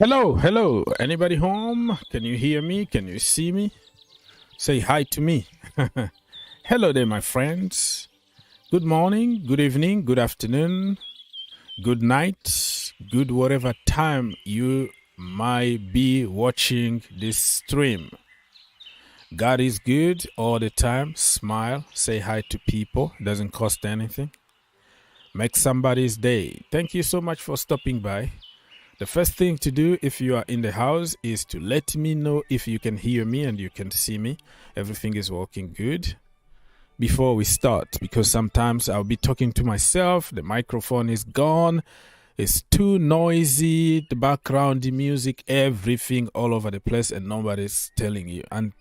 Hello, hello. Anybody home? Can you hear me? Can you see me? Say hi to me. Hello there, my friends. Good morning, good evening, good afternoon. good night, good whatever time you might be watching this stream. God is good all the time. Smile, say hi to people. Doesn't cost anything. Make somebody's day. Thank you so much for stopping by. The first thing to do if you are in the house is to let me know if you can hear me and you can see me. Everything is working good before we start, because sometimes I'll be talking to myself. The microphone is gone. It's too noisy. The background, the music, everything all over the place, and nobody's telling you. And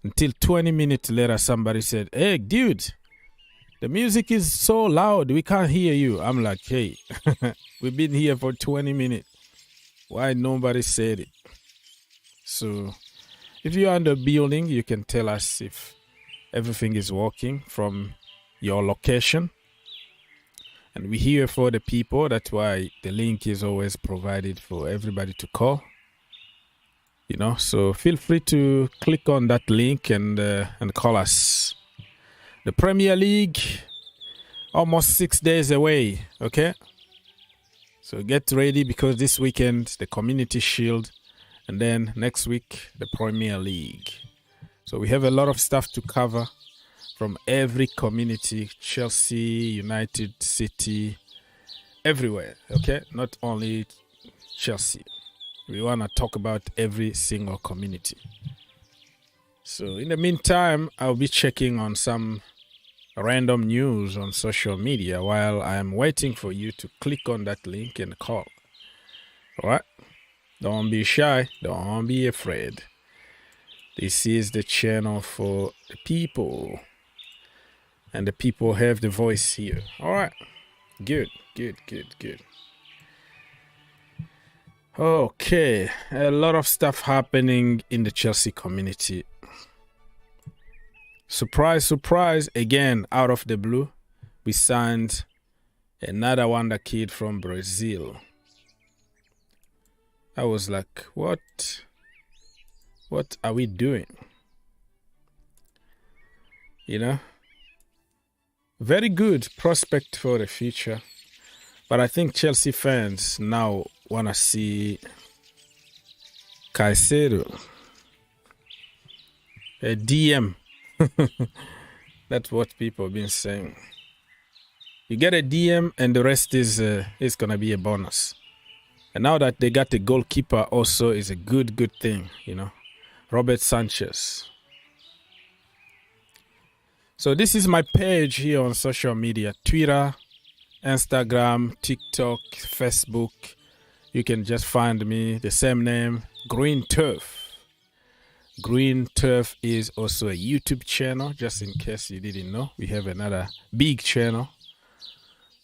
until 20 minutes later, somebody said, "Hey, dude, the music is so loud, we can't hear you." I'm like, hey, we've been here for 20 minutes. Why nobody said it? So if you're in the building, you can tell us if everything is working from your location. And we're here for the people. That's why the link is always provided for everybody to call. You know, so feel free to click on that link and call us. The Premier League, almost 6 days away, okay? So get ready, because this weekend, the Community Shield, and then next week, the Premier League. So we have a lot of stuff to cover from every community, Chelsea, United, City, everywhere, okay? Not only Chelsea. We want to talk about every single community. So in the meantime, I'll be checking on some random news on social media while I'm waiting for you to click on that link and call. All right? Don't be shy. Don't be afraid. This is the channel for the people. And the people have the voice here. All right. Good. Okay. A lot of stuff happening in the Chelsea community. Surprise, surprise. Again, out of the blue, we signed another wonder kid from Brazil. I was like, what? What are we doing? You know? Very good prospect for the future. But I think Chelsea fans now want to see Caicedo. A DM. That's what people have been saying. You get a DM and the rest is going to be a bonus. And now that they got the goalkeeper also is a good thing, you know. Robert Sanchez. So this is my page here on social media. Twitter, Instagram, TikTok, Facebook. You can just find me, the same name, Green Turf. Green Turf is also a YouTube channel, just in case you didn't know. We have another big channel.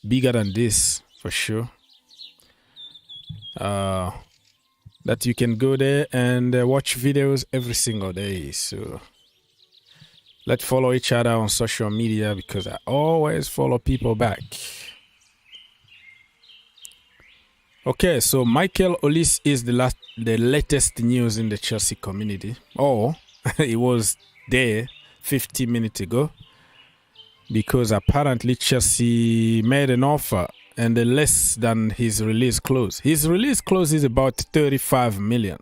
Bigger than this, for sure. That you can go there and watch videos every single day. So let's follow each other on social media, because I always follow people back. Okay, so Michael Olise is the latest news in the Chelsea community. Oh, it was there 50 minutes ago, because apparently Chelsea made an offer and less than his release clause. His release clause is about 35 million.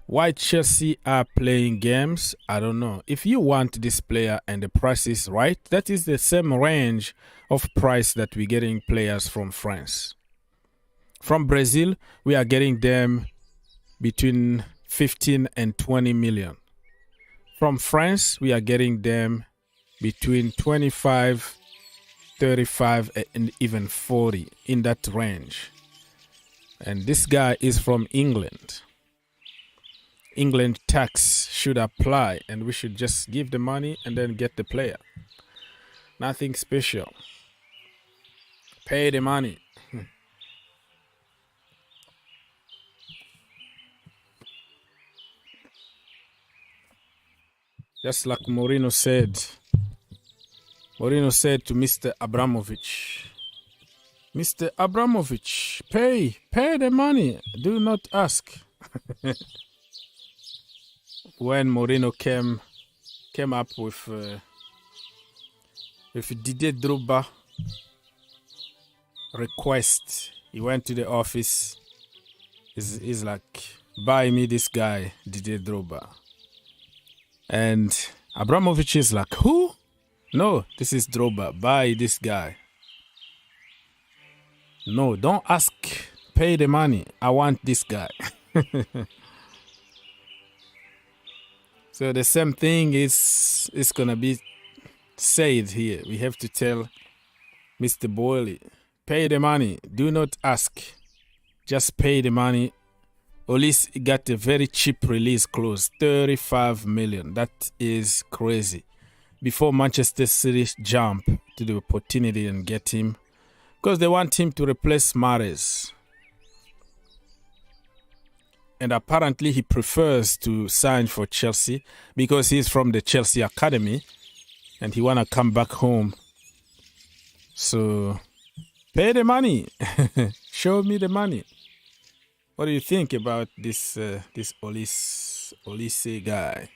Why Chelsea are playing games, I don't know. If you want this player and the price is right, that is the same range of price that we're getting players from France. From Brazil, we are getting them between 15 and 20 million. From France, we are getting them between 25, 35, and even 40, in that range. And this guy is from England. England tax should apply, and we should just give the money and then get the player. Nothing special. Pay the money. Just like Mourinho said to Mr. Abramovich, Mr. Abramovich, pay the money. Do not ask. When Mourinho came up with Didier Drogba, request. He went to the office. He's like, buy me this guy, Didier Drogba. And Abramovich is like, who? No, this is Drogba. Buy this guy. No, don't ask. Pay the money. I want this guy. So the same thing is going to be said here. We have to tell Mr. Boyle, pay the money. Do not ask. Just pay the money. Olis got a very cheap release clause, 35 million. That is crazy. Before Manchester City jump to the opportunity and get him, because they want him to replace Mahrez. And apparently he prefers to sign for Chelsea because he's from the Chelsea Academy and he want to come back home. So pay the money. Show me the money. What do you think about this Olise guy?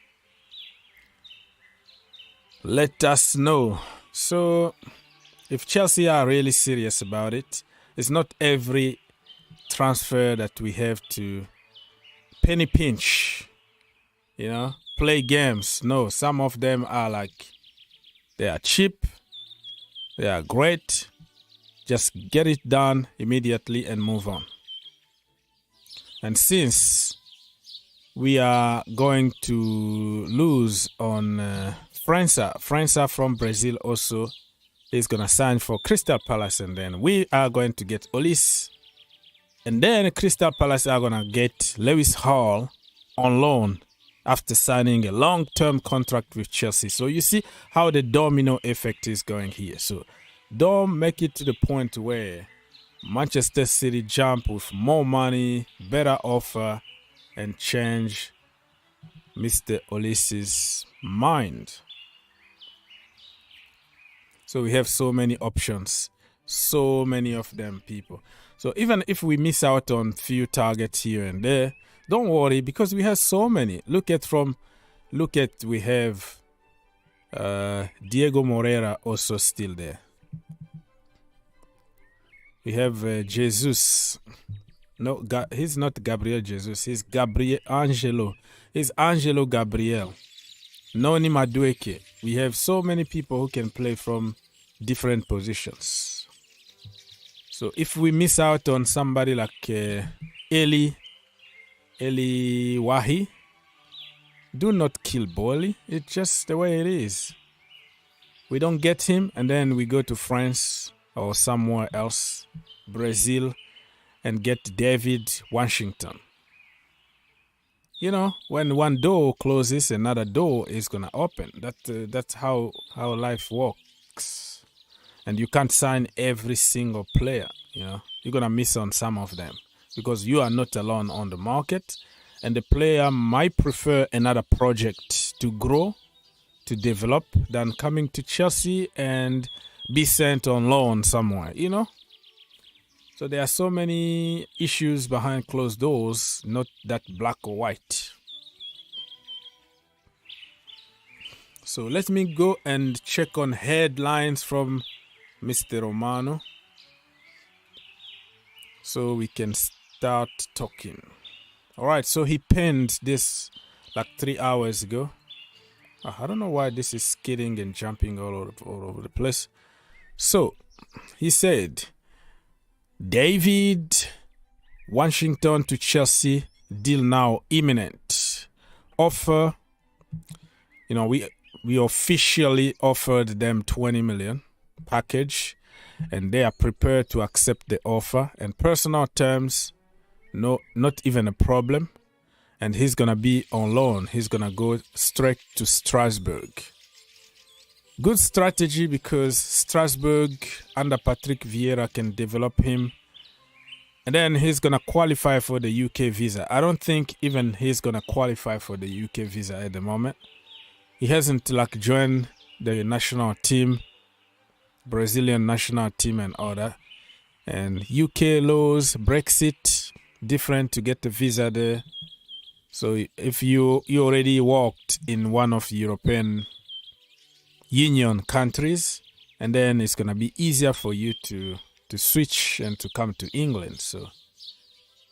Let us know. So if Chelsea are really serious about it, it's not every transfer that we have to penny pinch, play games. No, some of them are like, they are cheap, they are great. Just get it done immediately and move on. And since we are going to lose on França from Brazil also is going to sign for Crystal Palace, and then we are going to get Olise. And then Crystal Palace are going to get Lewis Hall on loan after signing a long-term contract with Chelsea. So you see how the domino effect is going here. So don't make it to the point where Manchester City jump with more money, better offer, and change Mr. Olise's mind. So we have so many options, so many of them, people. So even if we miss out on few targets here and there, don't worry because we have so many. We have Diego Moreira also still there. We have Jesus. No, he's not Gabriel Jesus. He's Gabriel Angelo. He's Angelo Gabriel. Noni Madueke. We have so many people who can play from different positions. So if we miss out on somebody like Eli Wahi, do not kill Boli. It's just the way it is. We don't get him and then we go to France or somewhere else, Brazil, and get Deivid Washington. When one door closes, another door is going to open. That's how life works. And you can't sign every single player, You're going to miss on some of them because you are not alone on the market. And the player might prefer another project to grow, to develop, than coming to Chelsea and be sent on loan somewhere, So there are so many issues behind closed doors, not that black or white. So let me go and check on headlines from Mr. Romano so we can start talking. All right, so he penned this like 3 hours ago. I don't know why this is skidding and jumping all over the place. So he said, Deivid Washington to Chelsea, deal now imminent. Offer, we officially offered them 20 million package and they are prepared to accept the offer, and personal terms, no, not even a problem. And he's going to be on loan. He's going to go straight to Strasbourg. Good strategy because Strasbourg under Patrick Vieira can develop him. And then he's going to qualify for the UK visa. I don't think even he's going to qualify for the UK visa at the moment. He hasn't joined the national team, Brazilian national team and all that. And UK laws, Brexit, different to get the visa there. So if you already worked in one of the European Union countries, and then it's going to be easier for you to to switch and to come to England. So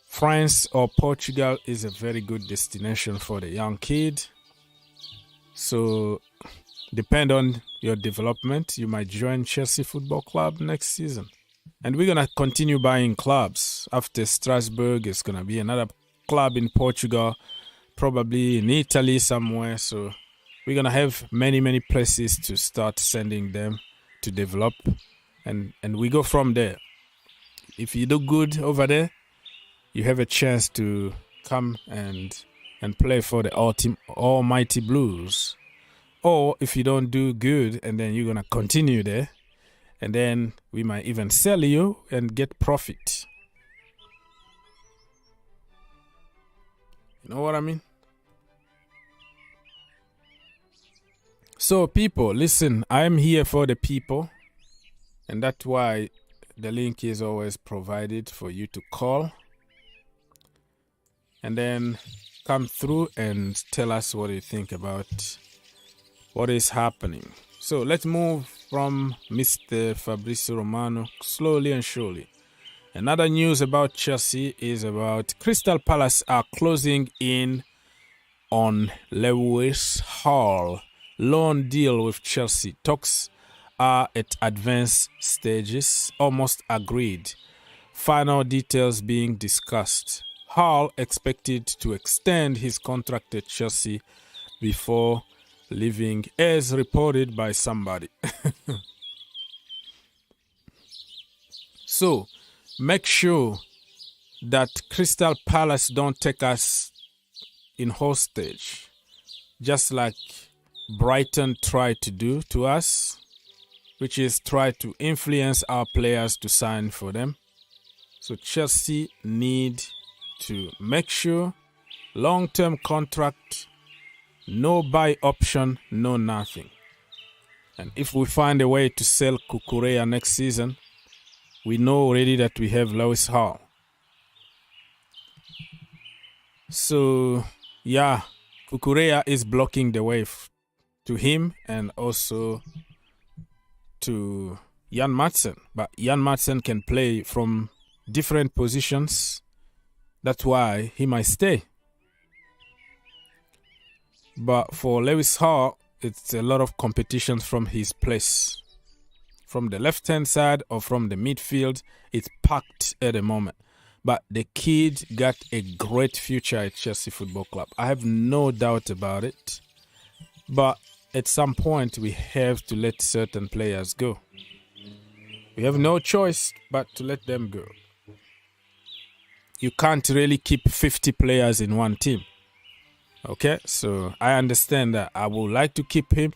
France or Portugal is a very good destination for the young kid. So depend on your development, you might join Chelsea Football Club next season. And we're going to continue buying clubs. After Strasbourg, it's going to be another club in Portugal, probably in Italy somewhere. So we're going to have many, many places to start sending them to develop. And we go from there. If you do good over there, you have a chance to come and play for the almighty Blues. Or if you don't do good and then you're going to continue there, and then we might even sell you and get profit. You know what I mean? So people, listen, I'm here for the people. And that's why the link is always provided for you to call. And then come through and tell us what you think about what is happening. So let's move from Mr. Fabrizio Romano slowly and surely. Another news about Chelsea is about Crystal Palace are closing in on Lewis Hall. Loan deal with Chelsea. Talks are at advanced stages, almost agreed. Final details being discussed. Hall expected to extend his contract at Chelsea before leaving, as reported by somebody. So, make sure that Crystal Palace don't take us in hostage, just like Brighton tried to do to us, which is try to influence our players to sign for them. So Chelsea need to make sure long-term contract, no buy option, no nothing. And if we find a way to sell Cucurella next season, we know already that we have Lewis Hall. So, yeah, Cucurella is blocking the way to him and also to Jan Madsen. But Jan Madsen can play from different positions. That's why he might stay. But for Lewis Hall, it's a lot of competition from his place. From the left-hand side or from the midfield, it's packed at the moment. But the kid got a great future at Chelsea Football Club. I have no doubt about it. But at some point, we have to let certain players go. We have no choice but to let them go. You can't really keep 50 players in one team. Okay, so I understand that. I would like to keep him,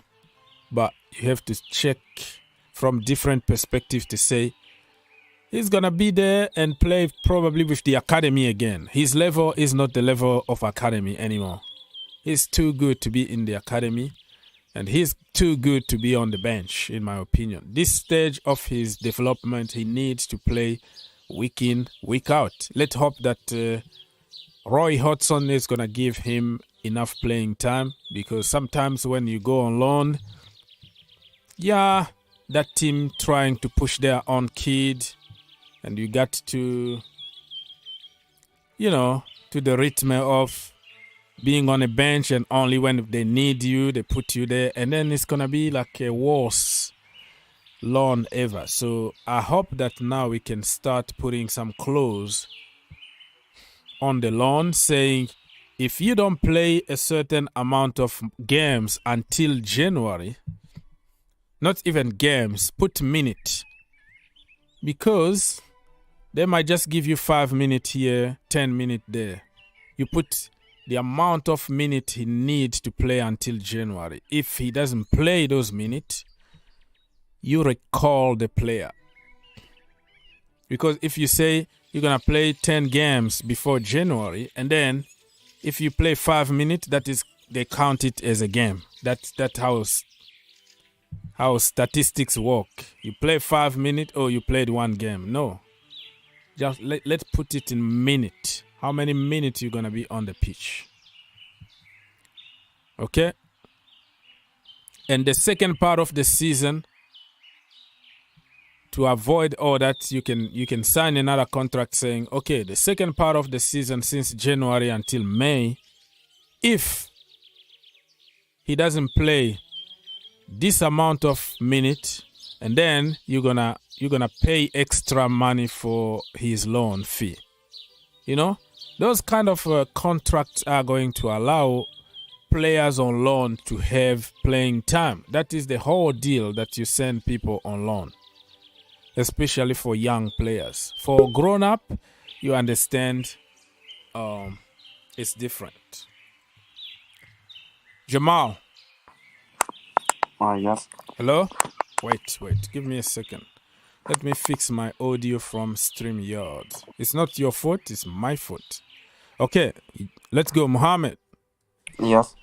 but you have to check from different perspectives to say he's going to be there and play probably with the academy again. His level is not the level of academy anymore. He's too good to be in the academy, and he's too good to be on the bench, in my opinion. This stage of his development, he needs to play week in, week out. Let's hope that Roy Hodgson is going to give him enough playing time, because sometimes when you go on loan, yeah, that team trying to push their own kid, and you got to, to the rhythm of being on a bench, and only when they need you, they put you there, and then it's going to be like a worst loan ever. So I hope that now we can start putting some clause on the loan saying, if you don't play a certain amount of games until January, not even games, put minute. Because they might just give you 5 minutes here, 10 minutes there. You put the amount of minutes he needs to play until January. If he doesn't play those minutes, you recall the player. Because if you say you're going to play 10 games before January, and then if you play 5 minutes, that is, they count it as a game. That's how statistics work. You play 5 minutes or you played one game. No. Just let's put it in minutes. How many minutes you're going to be on the pitch. Okay? And the second part of the season, to avoid all that, you can sign another contract saying, okay, the second part of the season, since January until May, if he doesn't play this amount of minutes, and then you're gonna pay extra money for his loan fee. You know, those kind of contracts are going to allow players on loan to have playing time. That is the whole deal that you send people on loan, especially for young players. For grown up, you understand, it's different. Jamal. Yes. Hello? Wait. Give me a second. Let me fix my audio from StreamYard. It's not your fault, it's my fault. Okay, let's go, Mohammed. Yes.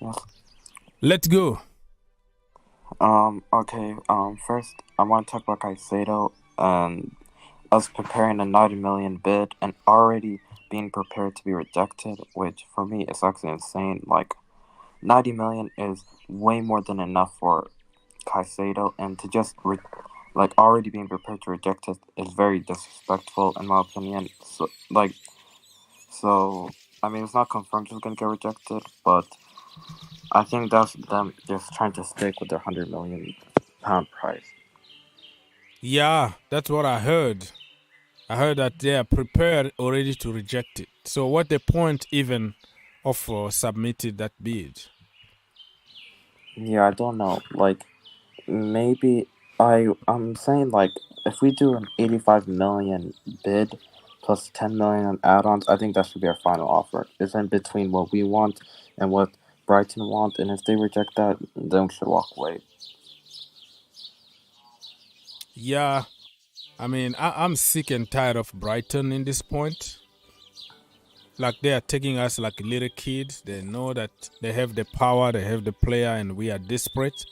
Let's go. Okay. First, I want to talk about Caicedo and us preparing a 90 million bid and already being prepared to be rejected, which for me is actually insane. Like, 90 million is way more than enough for Caicedo, and to just already being prepared to reject it is very disrespectful in my opinion. So I mean, it's not confirmed he's gonna get rejected, but I think that's them just trying to stick with their £100 million price. Yeah, that's what I heard. I heard that they are prepared already to reject it. So what the point even of submitted that bid? Yeah, I don't know. Like, maybe I'm saying, like, if we do an 85 million bid plus 10 million add-ons, I think that should be our final offer. It's in between what we want and what Brighton want, and if they reject that, then we should walk away. Yeah, I mean, I'm sick and tired of Brighton in this point. Like, they are taking us like little kids. They know that they have the power, they have the player, and we are desperate.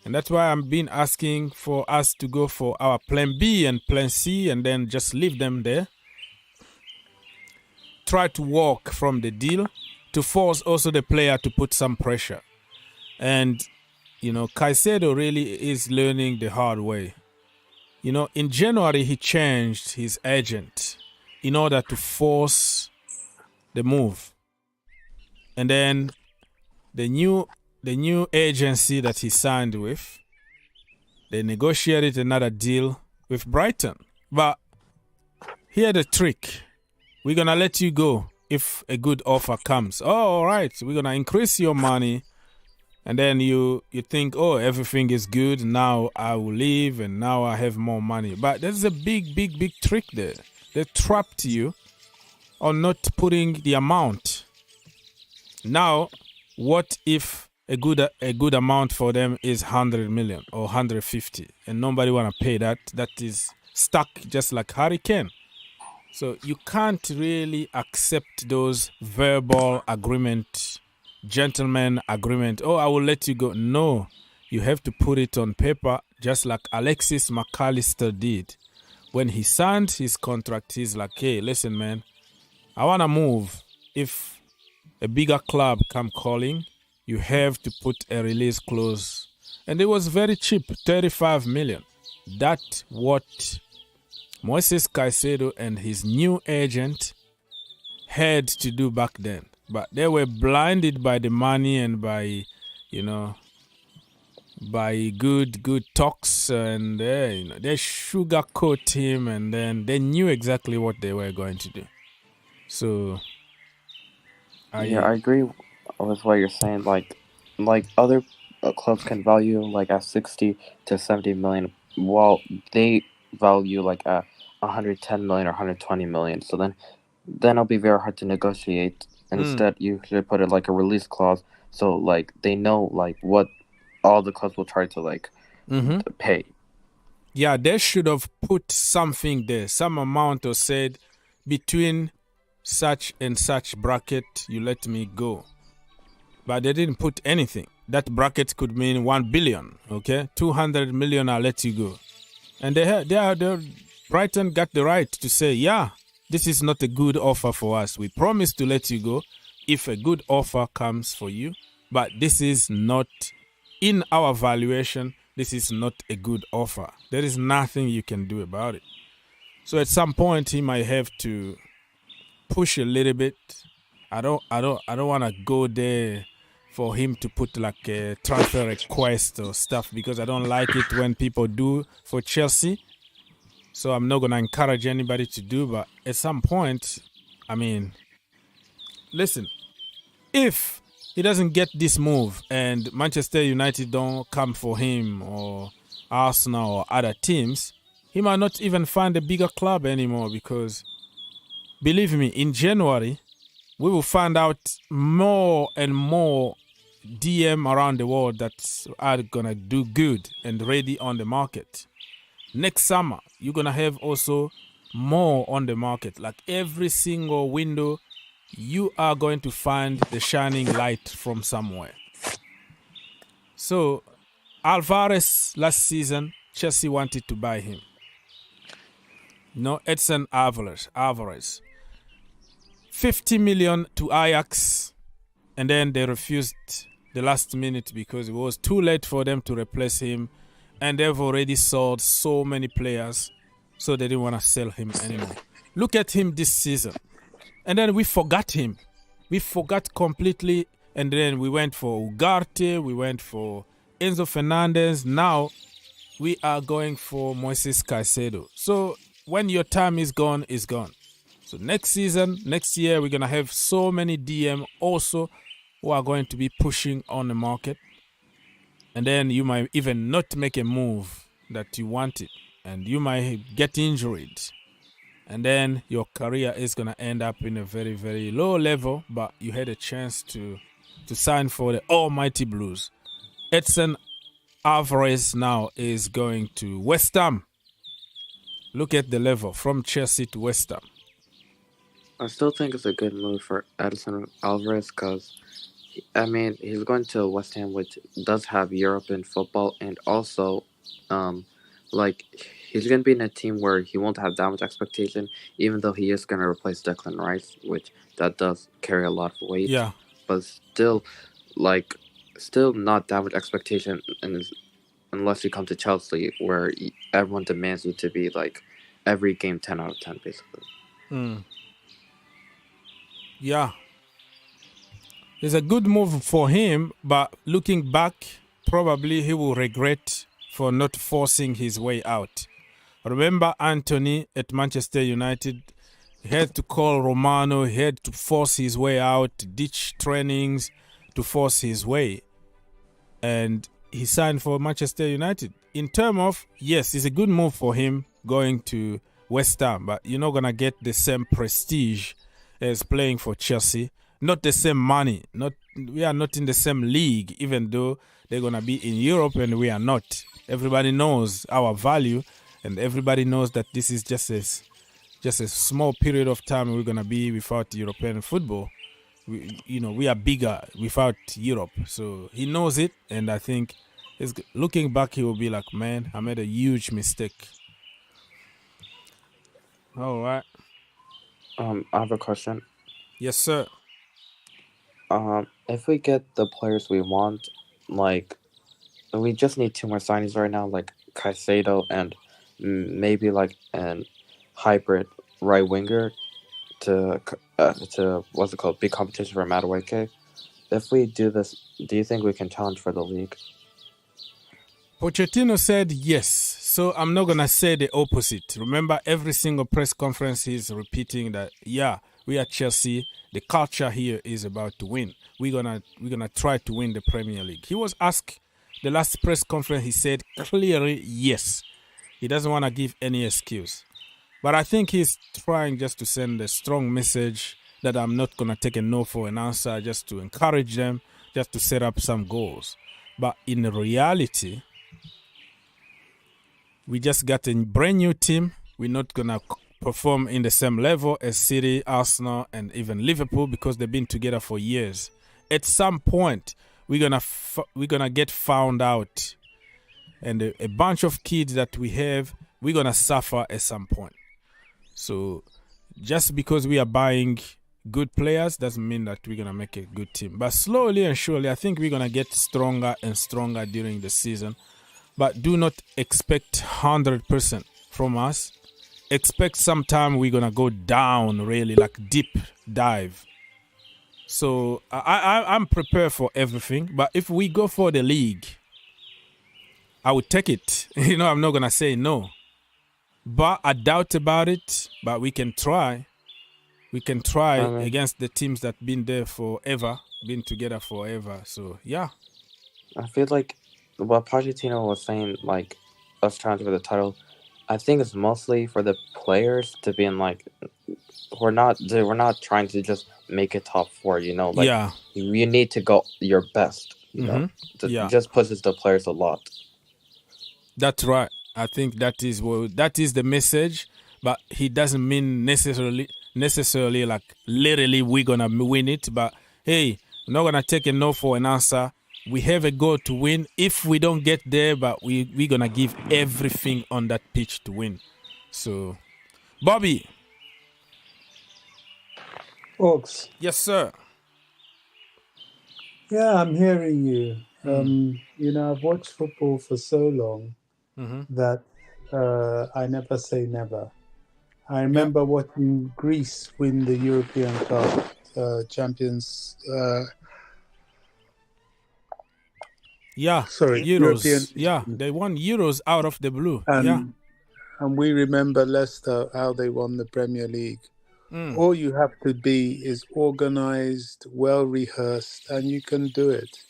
And that's why I'm been asking for us to go for our plan B and plan C and then just leave them there. Try to walk from the deal to force also the player to put some pressure. And, you know, Caicedo really is learning the hard way. You know, in January, he changed his agent in order to force the move. And then the new agency that he signed with, they negotiated another deal with Brighton. But here's the trick. We're going to let you go if a good offer comes. Oh, all right, we're going to increase your money. And then you think, oh, everything is good. Now I will leave and now I have more money. But there's a big trick there. They trapped you on not putting the amount. Now, what if a good amount for them is 100 million or 150 and nobody want to pay that? That is stuck just like hurricane. So you can't really accept those verbal agreement, gentleman agreement. Oh, I will let you go. No, you have to put it on paper, just like Alexis McAllister did. When he signed his contract, he's like, hey, listen, man, I want to move. If a bigger club come calling, you have to put a release clause. And it was very cheap, 35 million. That's what Moises Caicedo and his new agent had to do back then. But they were blinded by the money and by, you know, by good talks, and they sugarcoat him, and then they knew exactly what they were going to do. So I agree with what you're saying. Like other clubs can value like at 60 to 70 million, while they value like at 110 million or 120 million. So then it'll be very hard to negotiate. Instead, you should put it like a release clause, so like they know like what all the clubs will try to like pay. Yeah, they should have put something there, some amount, or said between such and such bracket, you let me go. But they didn't put anything. That bracket could mean 1 billion, okay? 200 million, I'll let you go. And Brighton got the right to say, yeah, this is not a good offer for us. We promise to let you go if a good offer comes for you, but this is not, in our valuation, this is not a good offer. There is nothing you can do about it. So at some point he might have to push a little bit. I don't want to go there for him to put like a transfer request or stuff, because I don't like it when people do for Chelsea. So I'm not going to encourage anybody to do, but at some point, I mean, listen, if he doesn't get this move and Manchester United don't come for him, or Arsenal or other teams, he might not even find a bigger club anymore, because believe me, in January, we will find out more and more DM around the world that are going to do good and ready on the market. Next summer, you're going to have also more on the market. Like every single window, you are going to find the shining light from somewhere. So, Alvarez last season, Chelsea wanted to buy him. No, Edson Alvarez. 50 million to Ajax, and then they refused the last minute because it was too late for them to replace him, and they've already sold so many players, so they didn't want to sell him anymore. Look at him this season. And then we forgot him. We forgot completely, and then we went for Ugarte, we went for Enzo Fernandez. Now we are going for Moises Caicedo. So when your time is gone, it's gone. So next season, next year, we're going to have so many DM also who are going to be pushing on the market. And then you might even not make a move that you wanted. And you might get injured. And then your career is going to end up in a very, very low level. But you had a chance to sign for the almighty Blues. Edson Alvarez now is going to West Ham. Look at the level from Chelsea to West Ham. I still think it's a good move for Edson Alvarez because, I mean, he's going to West Ham, which does have European football, and also, he's going to be in a team where he won't have that much expectation, even though he is going to replace Declan Rice, which that does carry a lot of weight. Yeah. But still not that much expectation, unless you come to Chelsea, where everyone demands you to be, every game 10 out of 10, basically. Yeah. It's a good move for him, but looking back, probably he will regret for not forcing his way out. Remember Anthony at Manchester United? He had to call Romano, he had to force his way out, ditch trainings to force his way. And he signed for Manchester United. In terms of, yes, it's a good move for him going to West Ham, but you're not going to get the same prestige as playing for Chelsea. Not the same money. We are not in the same league, even though they're going to be in Europe and we are not. Everybody knows our value, and everybody knows that this is just a small period of time we're going to be without European football. We are bigger without Europe. So he knows it, and I think looking back, he will be like, man, I made a huge mistake. All right. I have a question. Yes, sir. If we get the players we want, we just need 2 more signings right now, like Caicedo and maybe an hybrid right winger to big competition for Madueke. If we do this, do you think we can challenge for the league? Pochettino said yes, so I'm not going to say the opposite. Remember, every single press conference he's repeating that, yeah, we are Chelsea. The culture here is about to win. We're gonna try to win the Premier League. He was asked the last press conference, he said clearly yes. He doesn't want to give any excuse. But I think he's trying just to send a strong message that I'm not going to take a no for an answer, just to encourage them, just to set up some goals. But in reality, we just got a brand new team. We're not going to perform in the same level as City, Arsenal, and even Liverpool because they've been together for years. At some point, we're gonna get found out. And a bunch of kids that we have, we're going to suffer at some point. So just because we are buying good players doesn't mean that we're going to make a good team. But slowly and surely, I think we're going to get stronger and stronger during the season. but do not expect 100% from us. Expect sometime we're gonna go down, really, like deep dive. So I'm prepared for everything. But if we go for the league, I would take it. I'm not gonna say no. But I doubt about it. But we can try. We can try against the teams that been there forever, been together forever. So yeah. I feel like what Pochettino was saying, like us trying for the title, I think it's mostly for the players to be in like we're not trying to just make it top 4. Like you need to go your best. It just pushes the players a lot. That's right. I think that is the message, but he doesn't mean necessarily like literally we're gonna win it. But hey, we're not gonna take a no for an answer. We have a goal to win. If we don't get there, but we're gonna give everything on that pitch to win. So, Bobby. Ox. Yes, sir. Yeah, I'm hearing you. I've watched football for so long that I never say never. I remember watching Greece win the European Cup champions. Euros. European. They won Euros out of the blue. And we remember Leicester, how they won the Premier League. All you have to be is organized, well rehearsed, and you can do it.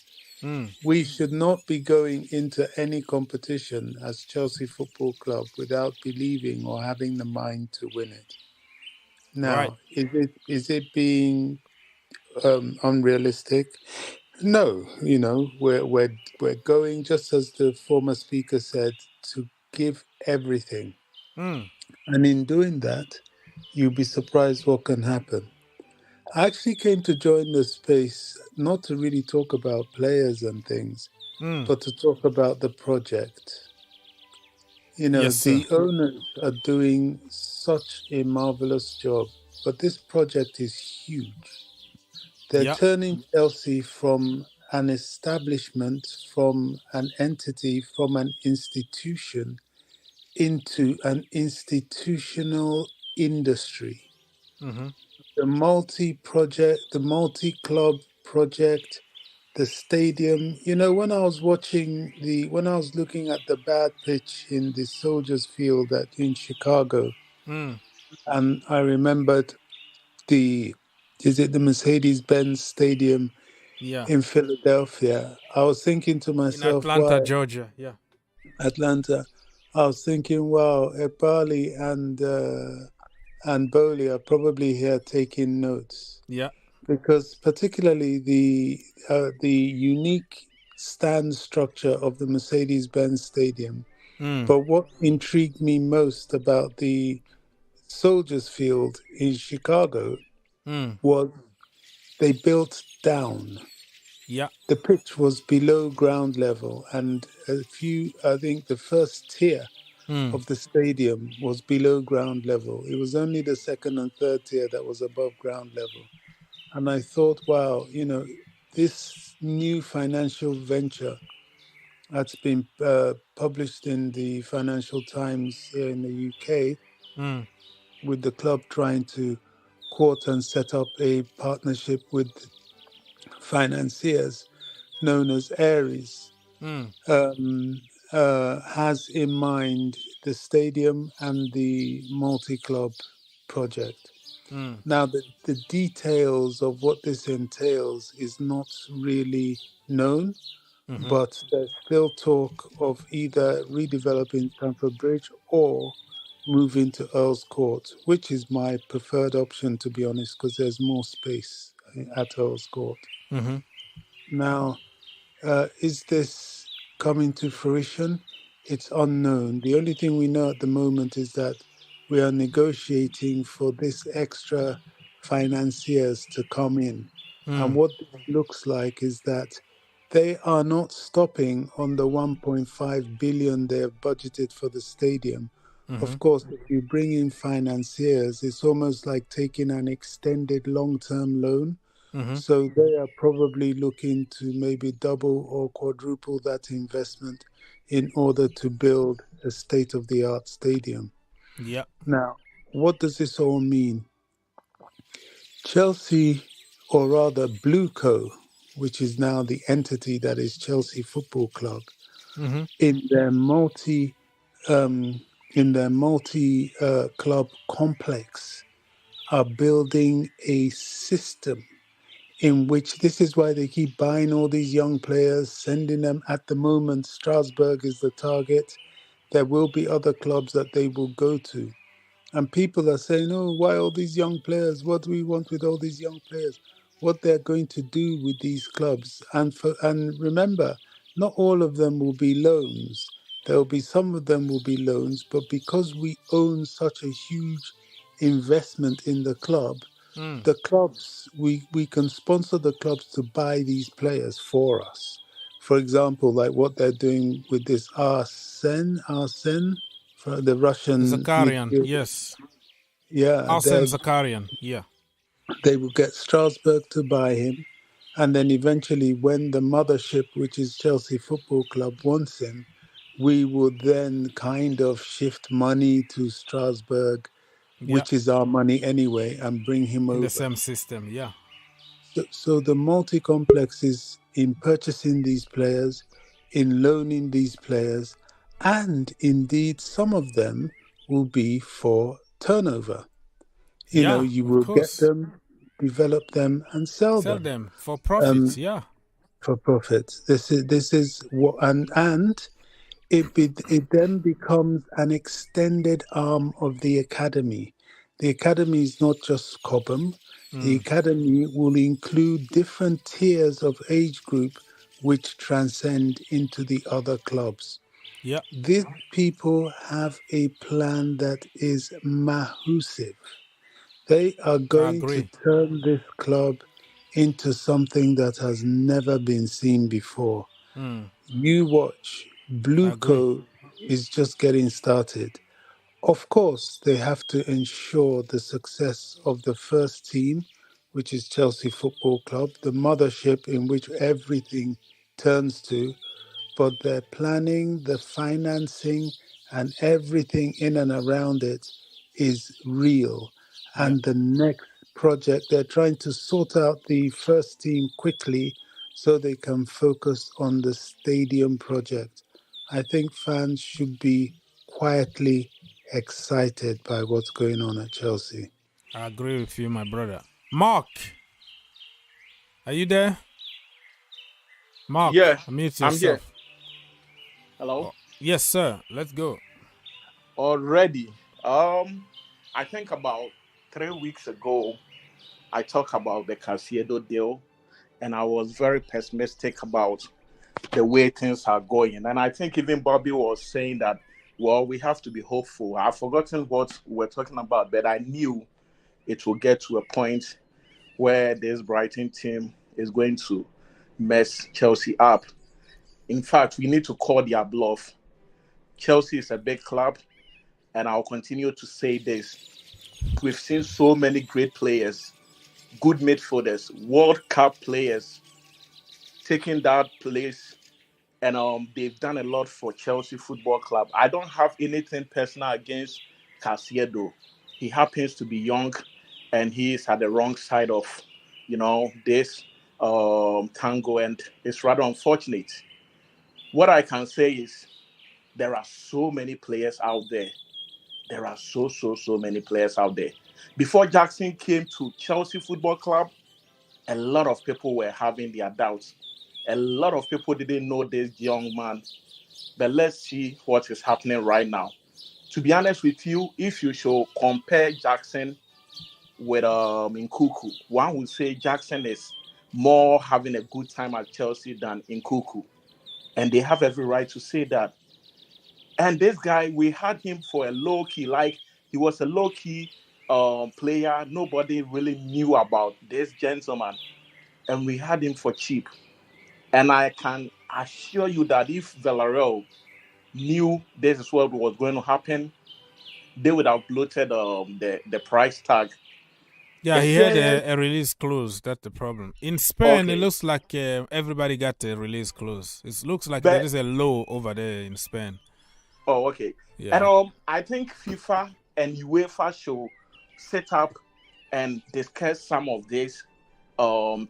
We should not be going into any competition as Chelsea Football Club without believing or having the mind to win it. Now, is it being unrealistic? No, we're going, just as the former speaker said, to give everything. And in doing that, you'll be surprised what can happen. I actually came to join the space not to really talk about players and things, but to talk about the project. The owners are doing such a marvelous job, but this project is huge. They're turning Chelsea from an establishment, from an entity, from an institution into an institutional industry. The multi-club project, the stadium. When I was looking at the bad pitch in the Soldiers Field in Chicago, and I remembered the Mercedes-Benz Stadium in Philadelphia, I was thinking to myself, in Atlanta, Georgia, Atlanta. I was thinking, wow, Epali and Bowley are probably here taking notes. Yeah. Because particularly the unique stand structure of the Mercedes-Benz Stadium. But what intrigued me most about the Soldiers Field in Chicago was they built down. Yeah. The pitch was below ground level, and I think the first tier of the stadium was below ground level. It was only the second and third tier that was above ground level. And I thought, wow, this new financial venture that's been published in the Financial Times here in the UK, with the club trying to court and set up a partnership with financiers known as Ares, has in mind the stadium and the multi-club project. Now, the details of what this entails is not really known, but there's still talk of either redeveloping Stamford Bridge or moving to Earl's Court, which is my preferred option, to be honest, because there's more space at Earl's Court. Now, is this coming to fruition? It's unknown. The only thing we know at the moment is that we are negotiating for this extra financiers to come in. And what this looks like is that they are not stopping on the 1.5 billion they have budgeted for the stadium. Of course, if you bring in financiers, it's almost like taking an extended long-term loan. So they are probably looking to maybe double or quadruple that investment in order to build a state-of-the-art stadium. Yeah. Now, what does this all mean? Chelsea, or rather Blueco, which is now the entity that is Chelsea Football Club, in their multi club complex, are building a system in which this is why they keep buying all these young players, sending them. At the moment, Strasbourg is the target. There will be other clubs that they will go to. And people are saying, oh, why all these young players? What do we want with all these young players? What they're going to do with these clubs. And remember, not all of them will be loans. There will be some of them will be loans, but because we own such a huge investment in the clubs, we can sponsor the clubs to buy these players for us. For example, like what they're doing with this Arsene, for the Russian Zakarian, midfielder. yes. Yeah, Arsene Zakarian, yeah. they will get Strasbourg to buy him. And then eventually, when the mothership, which is Chelsea Football Club, wants him, we will then kind of shift money to Strasbourg, Yeah. which is our money anyway, and bring him In the over. same system, yeah. So the multi-complex is in purchasing these players, in loaning these players, and indeed some of them will be for turnover. Yeah, You of will get course. them, develop them, and sell Sell them them for profits, um, yeah. for profits. This is what and it then becomes an extended arm of the academy. The academy is not just Cobham. The academy will include different tiers of age group which transcend into the other clubs. Yeah, These people have a plan that is massive. They are I going to agree. turn this club into something that has never been seen before. You watch, I agree. Blueco is just getting started. Of course, they have to ensure the success of the first team, which is Chelsea Football Club, the mothership in which everything turns to, but their planning, the financing, and everything in and around it is real. Yeah, And the next project, they're trying to sort out the first team quickly so they can focus on the stadium project. I think fans should be quietly excited by what's going on at Chelsea. I agree with you, my brother. Mark, are you there? Mark, Yeah, unmute I'm here. yourself. Hello. Oh, yes, sir. Let's go. Already. I think about 3 weeks ago, I talked about the Caicedo deal, and I was very pessimistic about the way things are going. And I think even Bobby was saying that, well, we have to be hopeful. I've forgotten what we're talking about, but I knew it will get to a point where this Brighton team is going to mess Chelsea up. In fact, we need to call their bluff. Chelsea is a big club, and I'll continue to say this. We've seen so many great players, good midfielders, World Cup players taking that place, and they've done a lot for Chelsea Football Club. I don't have anything personal against Caicedo. He happens to be young, and he is at the wrong side of, this tango, and it's rather unfortunate. What I can say is there are so many players out there. There are so many players out there. Before Jackson came to Chelsea Football Club, a lot of people were having their doubts. A lot of people didn't know this young man. But let's see what is happening right now. To be honest with you, if you should compare Jackson with Nkuku, one would say Jackson is more having a good time at Chelsea than Nkuku. And they have every right to say that. And this guy, we had him for a low key, like he was a low key player. Nobody really knew about this gentleman, and we had him for cheap. And I can assure you that if Villarreal knew this is what was going to happen, they would have bloated the price tag. Yeah, The he had saying, a release clause. That's the problem. In Spain, it okay, looks like everybody got a release clause. It looks like there but is a law over there in Spain. oh, okay. And Yeah. I think FIFA and UEFA should set up and discuss some of these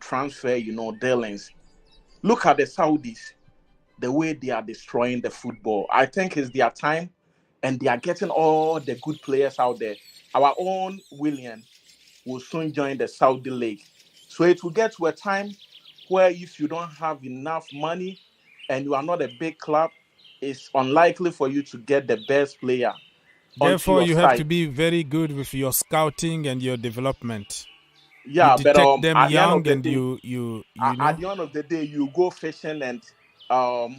transfer, dealings. Look at the Saudis, the way they are destroying the football. I think it's their time, and they are getting all the good players out there. Our own William will soon join the Saudi League. So it will get to a time where if you don't have enough money and you are not a big club, it's unlikely for you to get the best player onto Therefore, your you have to side. be very good with your scouting and your development. You Yeah, but detect them at the end young, of the and day, you at know. the end of the day, you go fishing, and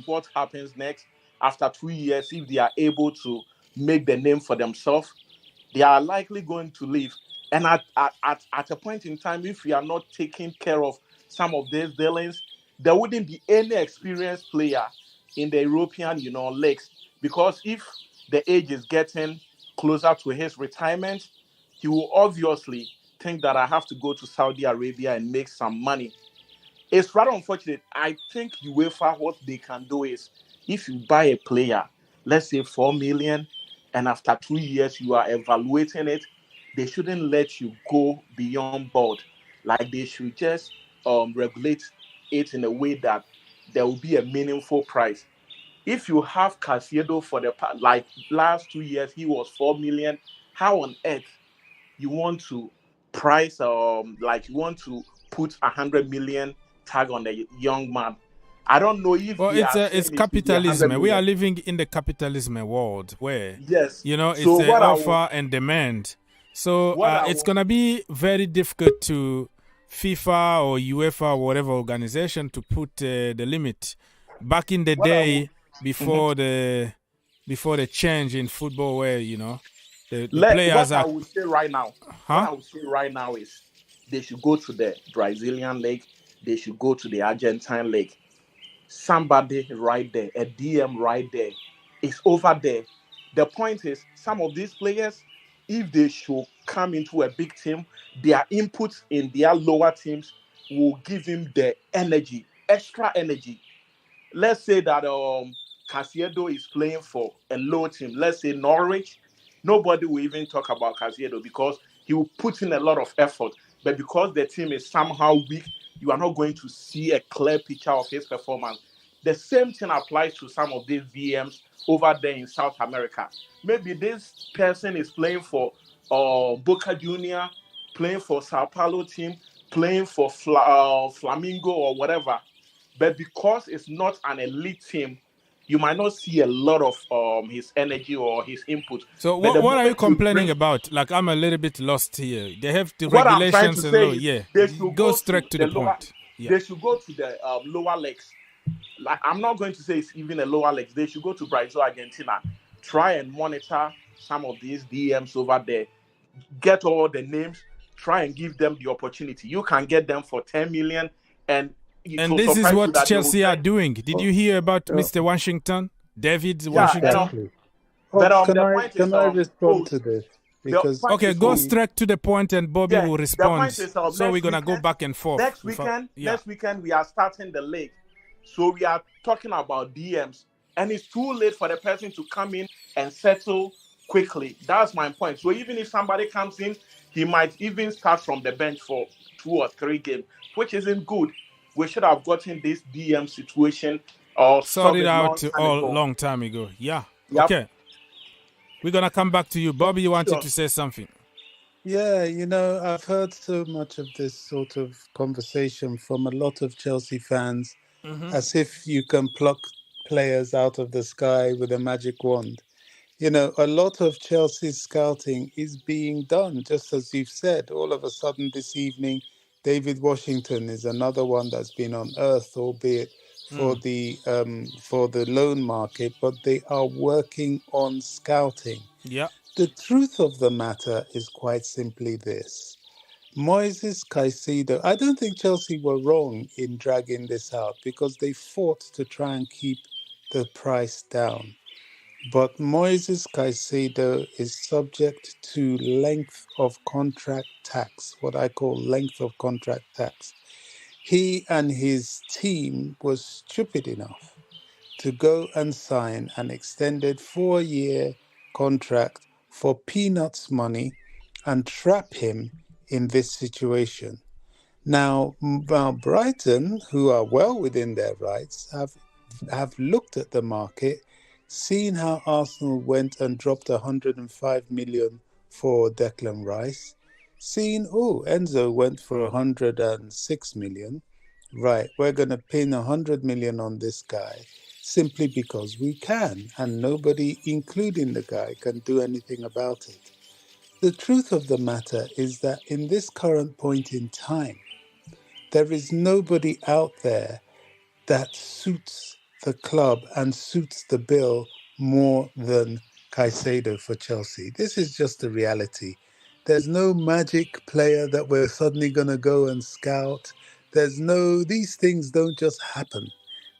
what happens next after 2 years? If they are able to make the name for themselves, they are likely going to leave. And at a point in time, if we are not taking care of some of these dealings, there wouldn't be any experienced player in the European, leagues. Because if the age is getting closer to his retirement, he will obviously think that I have to go to Saudi Arabia and make some money. It's rather unfortunate. I think UEFA, what they can do is, if you buy a player, let's say 4 million, and after 2 years you are evaluating it, they shouldn't let you go beyond board. Like they should just regulate it in a way that there will be a meaningful price. If you have Caicedo for the like last 2 years, he was 4 million. How on earth you want to price like you want to put 100 million tag on the young man? I don't know if Well, they are it's saying it should be a capitalism. hundred We are million. living in the capitalism world where Yes. it's So a offer and demand. So what I it's will, gonna be very difficult to FIFA or UEFA or whatever organization to put the limit. Back in the what I will day, before the change in football, where the let players what I are, will say right now. What huh? I will say right now is they should go to the Brazilian league. They should go to the Argentine league. Somebody right there, a DM right there, is over there. The point is, some of these players, if they should come into a big team, their input in their lower teams will give him the energy, extra energy. Let's say that Caicedo is playing for a low team, let's say Norwich. Nobody will even talk about Caicedo because he will put in a lot of effort. But because the team is somehow weak, you are not going to see a clear picture of his performance. The same thing applies to some of these VMs over there in South America. Maybe this person is playing for Boca Junior, playing for Sao Paulo team, playing for Flamingo or whatever. But because it's not an elite team, you might not see a lot of his energy or his input. So But the what are you moment you complaining bring, about? Like, I'm a little bit lost here. They have the what I'm trying to regulations and say law. is Yeah, they should go go to straight to the the lower, point. Yeah. they should go to the lower legs. Like I'm not going to say it's even a lower legs. They should go to Brazil, Argentina, try and monitor some of these DMs over there, get all the names, try and give them the opportunity. You can get them for 10 million, and it And will this is surprise you what that they will Chelsea are sign. doing. Did you hear about Mr. Washington, Deivid Yeah, Washington? Exactly. but Can the I point is can I respond to this? the Because point Okay, is go straight to the point, and Bobby yeah, will the point respond. is So we're gonna go back and forth. Yeah. next weekend we are starting the league. So we are talking about DMs, and it's too late for the person to come in and settle quickly. That's my point. So even if somebody comes in, he might even start from the bench for 2 or 3 games, which isn't good. We should have gotten this DM situation or solved Sorted it long out time all ago. long time ago. Yeah. Yep. Okay. We're gonna come back to you. Bobby, you wanted Sure. to say something. yeah, I've heard so much of this sort of conversation from a lot of Chelsea fans, as if you can pluck players out of the sky with a magic wand. A lot of Chelsea's scouting is being done, just as you've said. All of a sudden this evening, Deivid Washington is another one that's been unearthed, albeit for the loan market, but they are working on scouting. Yeah. The truth of the matter is quite simply this. Moises Caicedo, I don't think Chelsea were wrong in dragging this out because they fought to try and keep the price down. But Moises Caicedo is subject to length of contract tax, what I call length of contract tax. He and his team was stupid enough to go and sign an extended 4-year contract for peanuts money and trap him in this situation. Now, Brighton, who are well within their rights, have looked at the market, seen how Arsenal went and dropped 105 million for Declan Rice, seen, Enzo went for 106 million. Right, we're going to pin 100 million on this guy simply because we can, and nobody, including the guy, can do anything about it. The truth of the matter is that in this current point in time, there is nobody out there that suits the club and suits the bill more than Caicedo for Chelsea. This is just the reality. There's no magic player that we're suddenly going to go and scout. These things don't just happen.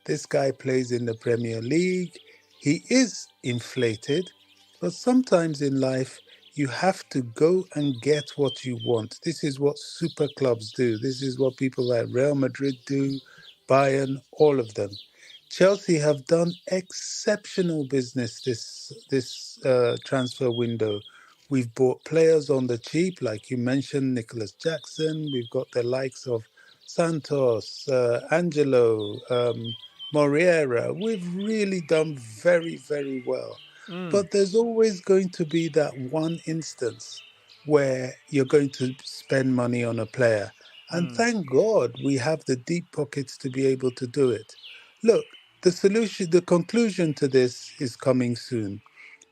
This guy plays in the Premier League. He is inflated, but sometimes in life, you have to go and get what you want. This is what super clubs do. This is what people like Real Madrid do, Bayern, all of them. Chelsea have done exceptional business this transfer window. We've bought players on the cheap, like you mentioned, Nicholas Jackson. We've got the likes of Santos, Angelo, Moriera. We've really done very, very well. But there's always going to be that one instance where you're going to spend money on a player. And thank God we have the deep pockets to be able to do it. Look, the conclusion to this is coming soon.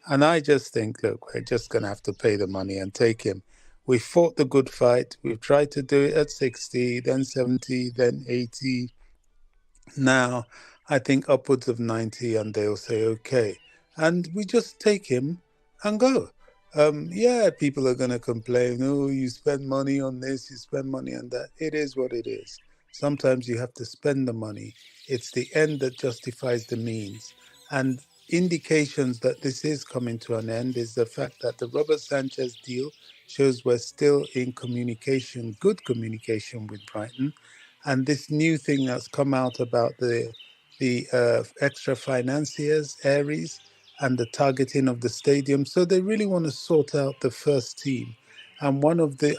And I just think, look, we're just going to have to pay the money and take him. We fought the good fight. We've tried to do it at 60, then 70, then 80. Now, I think upwards of 90, and they'll say, okay. And we just take him and go. People are going to complain, you spend money on this, you spend money on that. It is what it is. Sometimes you have to spend the money. It's the end that justifies the means. And indications that this is coming to an end is the fact that the Robert Sanchez deal shows we're still in communication, good communication with Brighton. And this new thing that's come out about the extra financiers, Aries, and the targeting of the stadium. So they really want to sort out the first team. And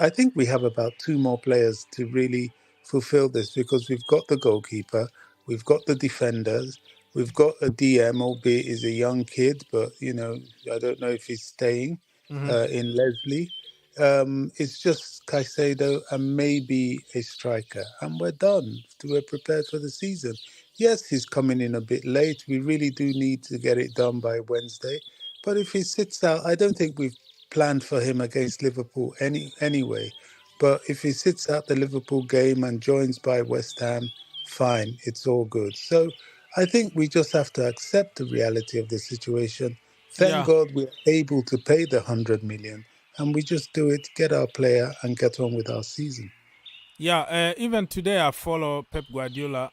I think we have about 2 more players to really fulfill this, because we've got the goalkeeper, we've got the defenders, we've got a DM, albeit he's a young kid, but, I don't know if he's staying in Leslie. It's just Caicedo and maybe a striker, and we're done. We're prepared for the season. Yes, he's coming in a bit late. We really do need to get it done by Wednesday. But if he sits out, I don't think we've planned for him against Liverpool anyway. But if he sits out the Liverpool game and joins by West Ham, fine, it's all good. So I think we just have to accept the reality of the situation. Thank God we're able to pay the 100 million. And we just do it, get our player, and get on with our season. Yeah, even today I follow Pep Guardiola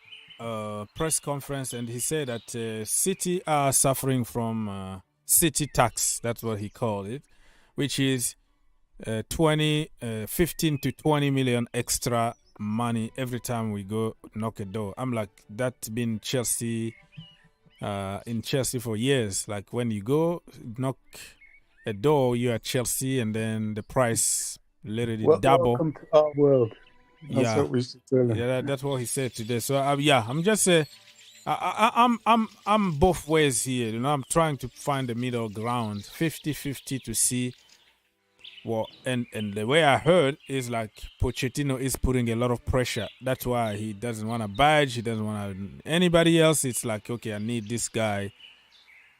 press conference, and he said that City are suffering from City tax. That's what he called it, which is 15 to 20 million extra money every time we go knock a door. I'm like, that's been Chelsea in Chelsea for years. Like when you go knock a door, you're at Chelsea, and then the price literally double. Welcome to our world. That's what we should tell him. Yeah, that's what he said today. So I'm just I'm both ways here. I'm trying to find the middle ground, 50-50, to see what. And the way I heard is like Pochettino is putting a lot of pressure. That's why he doesn't want to budge. He doesn't want anybody else. It's like, okay, I need this guy,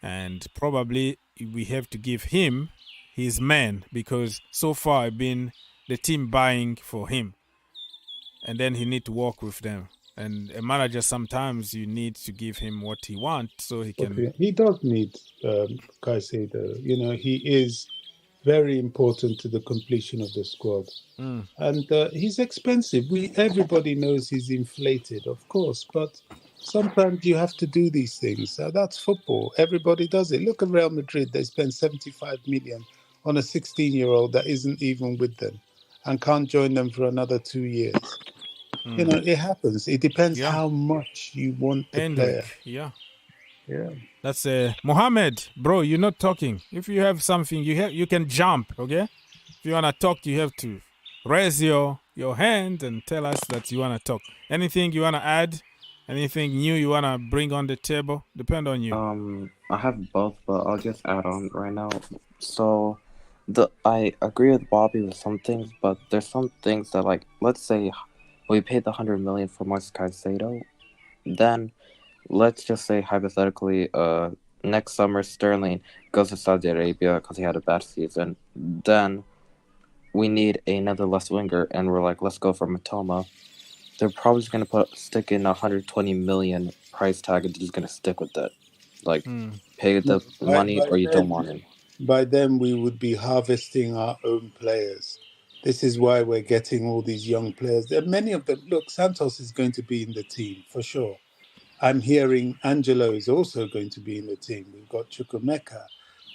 and probably we have to give him his man, because so far I've been the team buying for him, and then he need to work with them. And a manager, sometimes you need to give him what he wants so he can. Okay. He does need Caicedo. He is very important to the completion of the squad, and he's expensive. Everybody knows he's inflated, of course, but Sometimes you have to do these things. That's football. Everybody does it. Look at Real Madrid. They spend 75 million on a 16-year-old that isn't even with them and can't join them for another 2 years. It happens. It depends how much you want the player. Yeah. Yeah. That's Mohammed, bro, you're not talking. If you have something, you can jump, okay? If you want to talk, you have to raise your hand and tell us that you want to talk. Anything you want to add? Anything new you want to bring on the table? Depend on you. I have both, but I'll just add on right now. So, I agree with Bobby with some things, but there's some things that, like, let's say we paid the 100 million for Moises Caicedo, then let's just say hypothetically, next summer Sterling goes to Saudi Arabia because he had a bad season. Then we need another left winger, and we're like, let's go for Matoma. They're probably just gonna stick in 120 million price tag, and they're just gonna stick with it. Like, pay the money or you don't want him. By then, we would be harvesting our own players. This is why we're getting all these young players. There are many of them. Look, Santos is going to be in the team for sure. I'm hearing Angelo is also going to be in the team. We've got Chukwuemeka.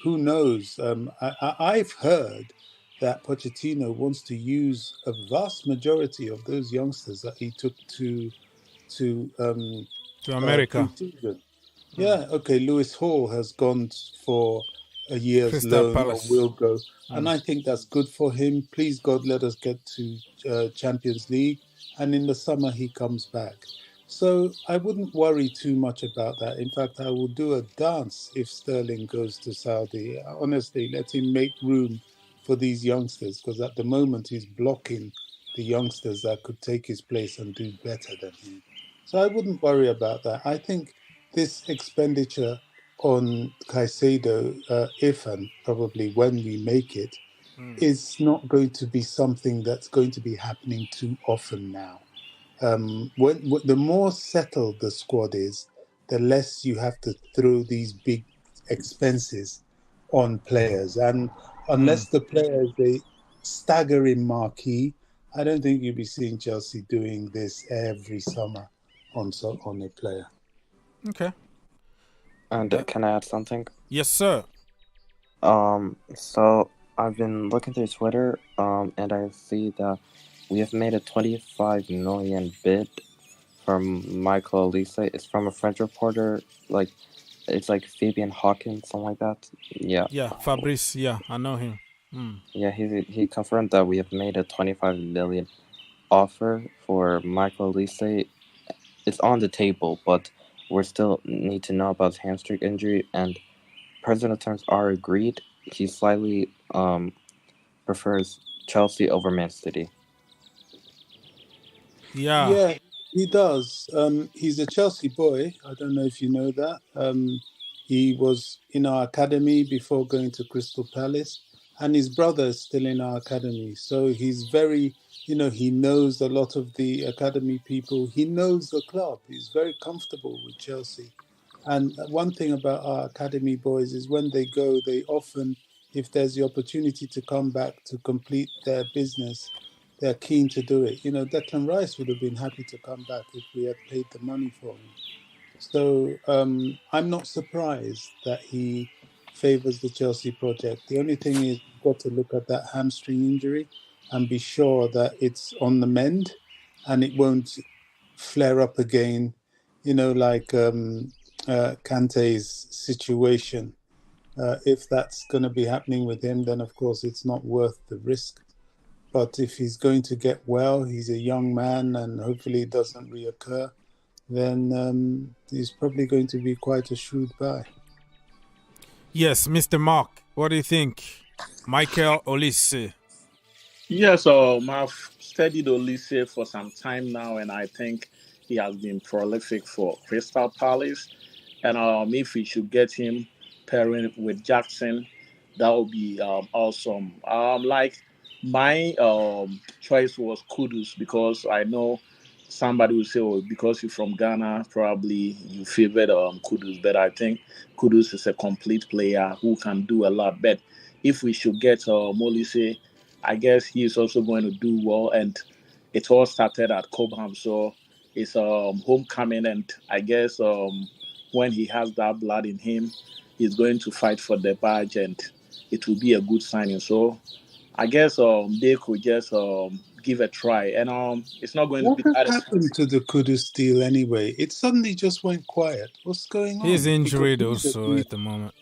Who knows? I've heard that Pochettino wants to use a vast majority of those youngsters that he took to America. Yeah, okay. Lewis Hall has gone for a year's Crystal loan Palace. or will go, and I think that's good for him. Please God, let us get to Champions League, and in the summer he comes back. So I wouldn't worry too much about that. In fact, I will do a dance if Sterling goes to Saudi. Honestly, let him make room for these youngsters, because at the moment he's blocking the youngsters that could take his place and do better than him. So I wouldn't worry about that. I think this expenditure on Caicedo, if and probably when we make it, is not going to be something that's going to be happening too often now. When the more settled the squad is, the less you have to throw these big expenses on players. And unless the players a staggering marquee, I don't think you'll be seeing Chelsea doing this every summer on a player. Okay. And can I add something? Yes, sir. So I've been looking through Twitter, and I see that we have made a 25 million bid from Michael Elise. It's from a French reporter, like, it's like Fabian Hawkins, something like that. Yeah. Yeah, Fabrice. Yeah, I know him. Yeah, he confirmed that we have made a 25 million offer for Michael Elise. It's on the table, but we still need to know about his hamstring injury, and president terms are agreed. He slightly prefers Chelsea over Man City. Yeah, he does. He's a Chelsea boy. I don't know if you know that. He was in our academy before going to Crystal Palace, and his brother is still in our academy. So he's very, he knows a lot of the academy people. He knows the club. He's very comfortable with Chelsea. And one thing about our academy boys is when they go, they often, if there's the opportunity to come back to complete their business, they're keen to do it. Declan Rice would have been happy to come back if we had paid the money for him. So I'm not surprised that he favours the Chelsea project. The only thing is you've got to look at that hamstring injury and be sure that it's on the mend and it won't flare up again, like Kante's situation. If that's going to be happening with him, then of course it's not worth the risk. But if he's going to get well, he's a young man and hopefully it doesn't reoccur, then he's probably going to be quite a shrewd buy. Yes, Mr. Mark, what do you think? Michael Olise. Yes, I've studied Olise for some time now, and I think he has been prolific for Crystal Palace. And if we should get him pairing with Jackson, that would be awesome. Like my choice was Kudus, because I know somebody will say, "Oh, because you're from Ghana, probably you favored Kudus." But I think Kudus is a complete player who can do a lot. But if we should get Molise, I guess he is also going to do well. And it all started at Cobham, so his homecoming, and I guess when he has that blood in him, he's going to fight for the badge, and it will be a good signing. So I guess they could just give a try, and it's not going to What be has that happened expensive. to the Kudus deal anyway? It suddenly just went quiet. What's going He's on? Because injured he's also at the moment.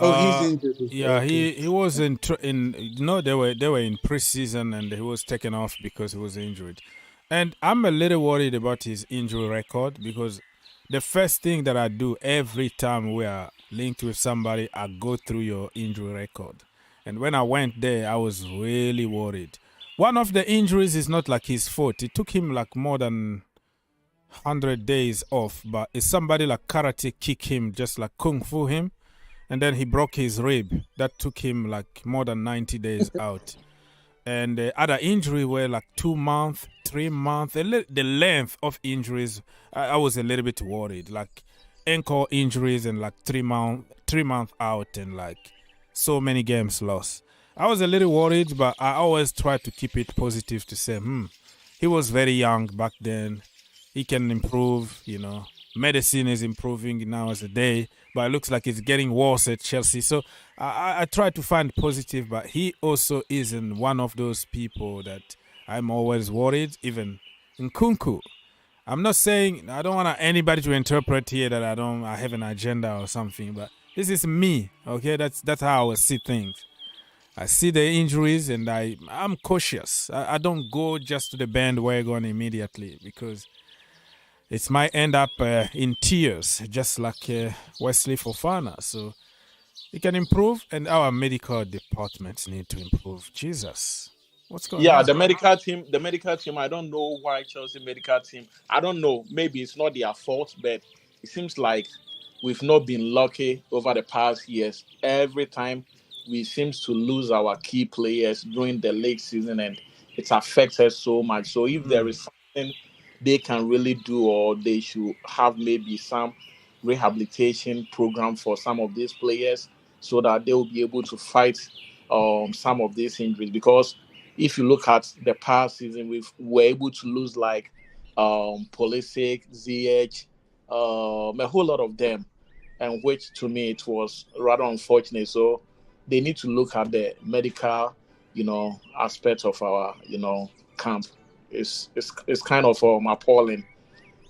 oh, he's injured. Yeah, Okay. he was in they were in preseason and he was taken off because he was injured. And I'm a little worried about his injury record because the first thing that I do every time we are linked with somebody, I go through your injury record. And when I went there, I was really worried. One of the injuries is not like his fault. It took him like more than 100 days off, but it's somebody like karate kick him, just like kung fu him, and then he broke his rib. That took him like more than 90 days out. And the other injury were like 2 months, 3 months. The length of injuries, I was a little bit worried. Like ankle injuries and like 3 month out and like so many games lost. I was a little worried, but I always try to keep it positive to say, he was very young back then. He can improve, Medicine is improving now as a day, but it looks like it's getting worse at Chelsea. So I try to find positive, but he also isn't one of those people that I'm always worried. Even Nkunku, I'm not saying I don't want anybody to interpret here that I have an agenda or something, but this is me. Okay, that's how I see things. I see the injuries and I'm cautious. I don't go just to the bandwagon immediately because it might end up in tears, just like Wesley Fofana. So it can improve, and our medical departments need to improve. Jesus, what's going on? Yeah, the medical team. I don't know why Chelsea medical team. I don't know. Maybe it's not their fault, but it seems like we've not been lucky over the past years. Every time we seem to lose our key players during the league season, and it affects us so much. So if there is something they can really do, or they should have maybe some rehabilitation program for some of these players, so that they will be able to fight some of these injuries. Because if you look at the past season, we were able to lose like Pulisic, Ziyech, a whole lot of them, and which to me it was rather unfortunate. So they need to look at the medical, aspect of our, camp. It's kind of appalling,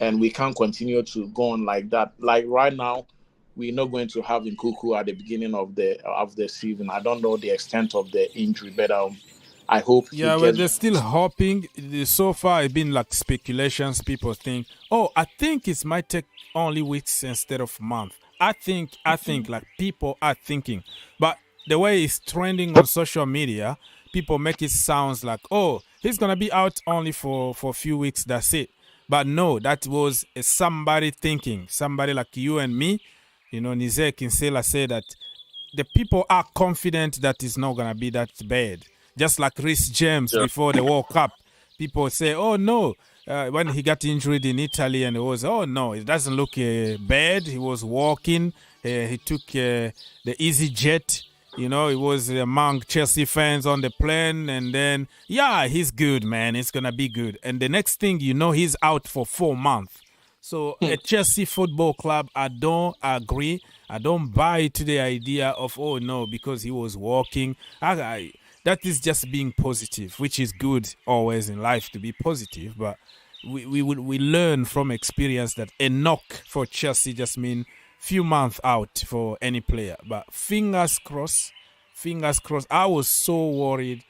and we can't continue to go on like that. Like right now, we're not going to have Nkuku at the beginning of the season. I don't know the extent of the injury, but I hope he Yeah, well, gets. they're still hoping. So far, it's been like speculations. People think, I think it might take only weeks instead of months. I think like people are thinking. But the way it's trending on social media, people make it sound like, he's going to be out only for a few weeks. That's it. But no, that was somebody thinking. Somebody like you and me. Nize Kinsella said that the people are confident that it's not going to be that bad. Just like Rhys James before the World Cup. People say, oh, no. When he got injured in Italy and it was, oh, no, it doesn't look bad. He was walking. He took the easy jet. It was among Chelsea fans on the plane. And then, he's good, man. It's going to be good. And the next thing he's out for 4 months. So at Chelsea Football Club, I don't agree. I don't buy to the idea of, because he was walking. That is just being positive, which is good always in life to be positive. But we learn from experience that a knock for Chelsea just means few months out for any player. But fingers crossed. I was so worried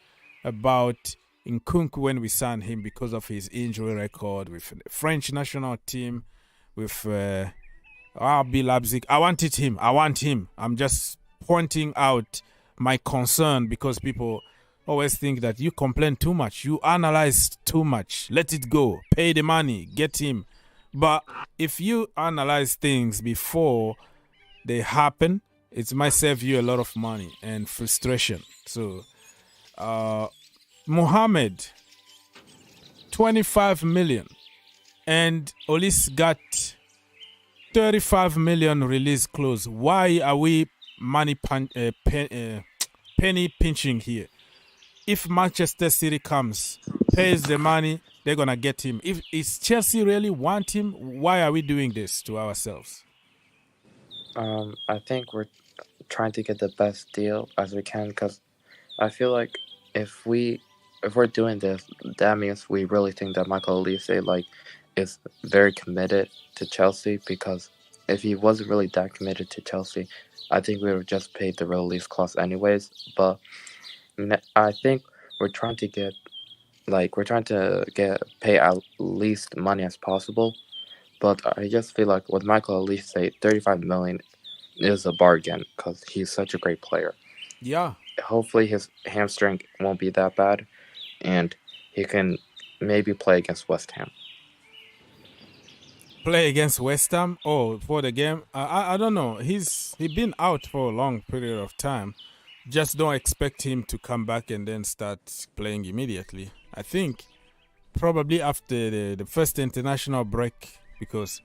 about Nkunku when we signed him because of his injury record with the French national team, with RB Leipzig. I want him. I'm just pointing out my concern because people always think that you complain too much, you analyze too much, let it go, pay the money, get him. But if you analyze things before they happen, it might save you a lot of money and frustration. So Mohamed, 25 million, and Olis got 35 million release clause. Why are we penny pinching here? If Manchester City comes, pays the money, they're gonna get him. If is Chelsea really want him, why are we doing this to ourselves? I think we're trying to get the best deal as we can, because I feel like if we're doing this, that means we really think that Michael Olise is very committed to Chelsea. Because if he wasn't really that committed to Chelsea, I think we would just pay the release clause anyways. But I think we're trying to pay at least money as possible. But I just feel like with Michael Olise, 35 million is a bargain because he's such a great player. Yeah. Hopefully his hamstring won't be that bad, and he can maybe play against West Ham. Play against West Ham? Oh, for the game? I don't know. He's been out for a long period of time. Just don't expect him to come back and then start playing immediately. I think probably after the first international break, because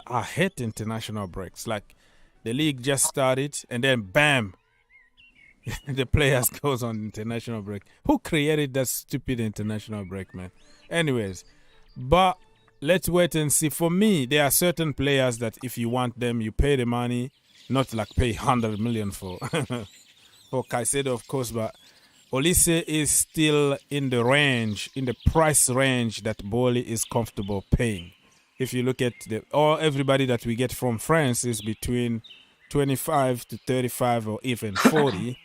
I hate international breaks. Like the league just started and then bam, the players goes on international break. Who created that stupid international break, man? Anyways, but let's wait and see. For me, there are certain players that if you want them, you pay the money, not like pay 100 million for for Caicedo, of course, but Olise is still in the price range that Boli is comfortable paying. If you look at everybody that we get from France is between 25 to 35 or even 40.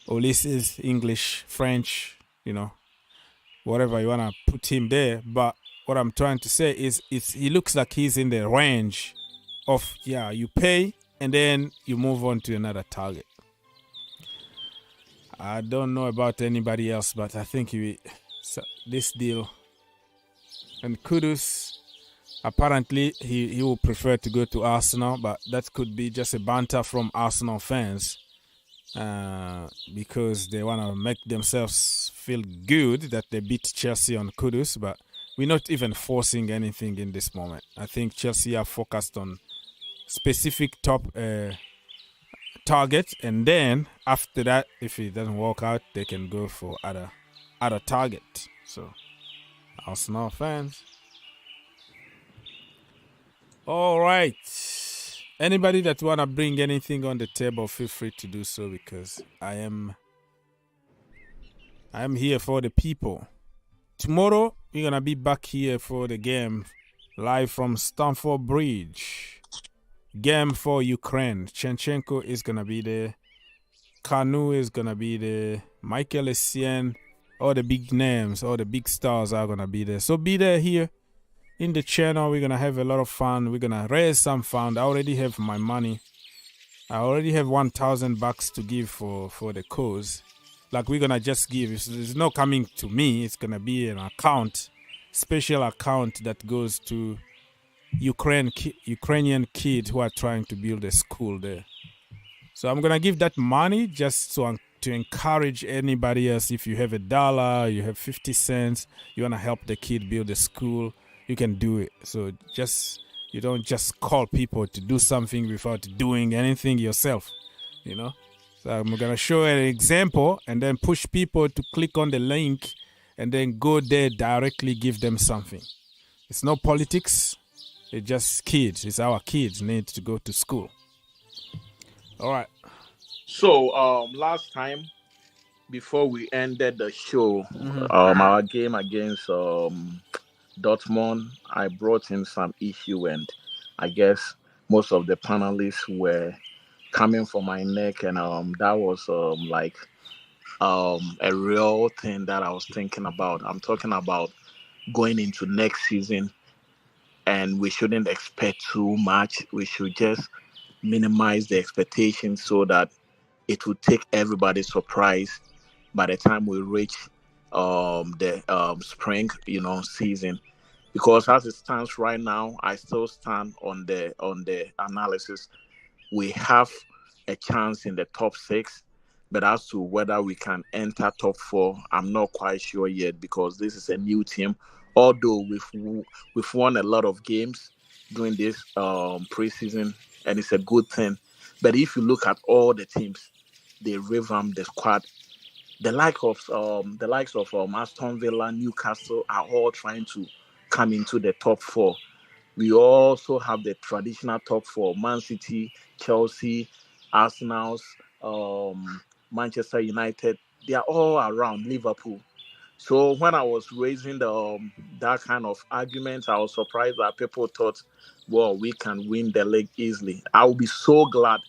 Olise is English, French, whatever you want to put him there. But what I'm trying to say is he looks like he's in the range of, you pay and then you move on to another target. I don't know about anybody else, but I think this deal. And Kudus, apparently he will prefer to go to Arsenal, but that could be just a banter from Arsenal fans because they want to make themselves feel good that they beat Chelsea on Kudus, but we're not even forcing anything in this moment. I think Chelsea are focused on specific top target, and then after that, if it doesn't work out, they can go for other target. So Arsenal fans, all right, anybody that want to bring anything on the table, feel free to do so, because I am here for the people. Tomorrow we're gonna be back here for the game live from Stamford Bridge. Game for Ukraine. Chenchenko is going to be there. Kanu is going to be there. Michael Essien. All the big names, all the big stars are going to be there. So be there here in the channel. We're going to have a lot of fun. We're going to raise some fund. I already have my money. I already have $1,000 to give for the cause. Like we're going to just give. It's not coming to me. It's going to be an account. Special account that goes to Ukrainian kids who are trying to build a school there. So I'm gonna give that money just to encourage anybody else. If you have $1, you have 50 cents, you wanna help the kid build a school, you can do it. So you don't just call people to do something without doing anything yourself, So I'm gonna show an example and then push people to click on the link and then go there directly, give them something. It's no politics. It's just kids. It's our kids need to go to school. All right. So last time before we ended the show, our game against Dortmund, I brought in some issue, and I guess most of the panelists were coming for my neck, and that was a real thing that I was thinking about. I'm talking about going into next season. And we shouldn't expect too much. We should just minimize the expectations so that it will take everybody surprised by the time we reach the spring, season. Because as it stands right now, I still stand on the analysis. We have a chance in the top 6, but as to whether we can enter top 4, I'm not quite sure yet, because this is a new team. Although we've won a lot of games during this preseason, and it's a good thing. But if you look at all the teams, they revamped the squad the likes of Aston Villa, Newcastle are all trying to come into the top four. We also have the traditional top four: Man City, Chelsea, Arsenal's, Manchester United. They are all around Liverpool. So when I was raising that kind of argument, I was surprised that people thought, well, we can win the league easily. I will be so glad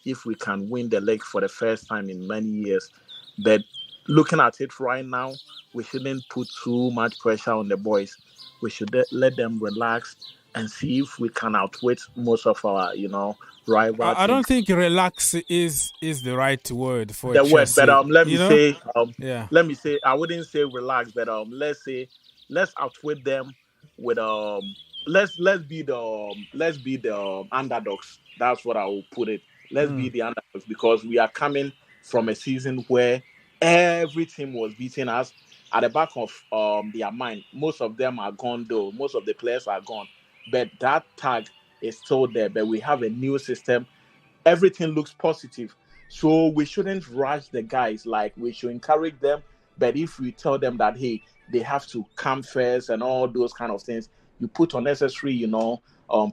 if we can win the league for the first time in many years. But looking at it right now, we shouldn't put too much pressure on the boys. We should let them relax and see if we can outwit most of our, rival I don't teams. think relax is the right word for The word, Chelsea. but let me say, yeah. I wouldn't say relax, but let's outwit them with let's be the underdogs. That's what I will put it. Let's be the underdogs because we are coming from a season where every team was beating us at the back of their mind. Most of them are gone though. Most of the players are gone, but that tag is still there. But we have a new system. Everything looks positive. So we shouldn't rush the guys. Like, we should encourage them. But if we tell them that, hey, they have to come first and all those kind of things, you put unnecessary,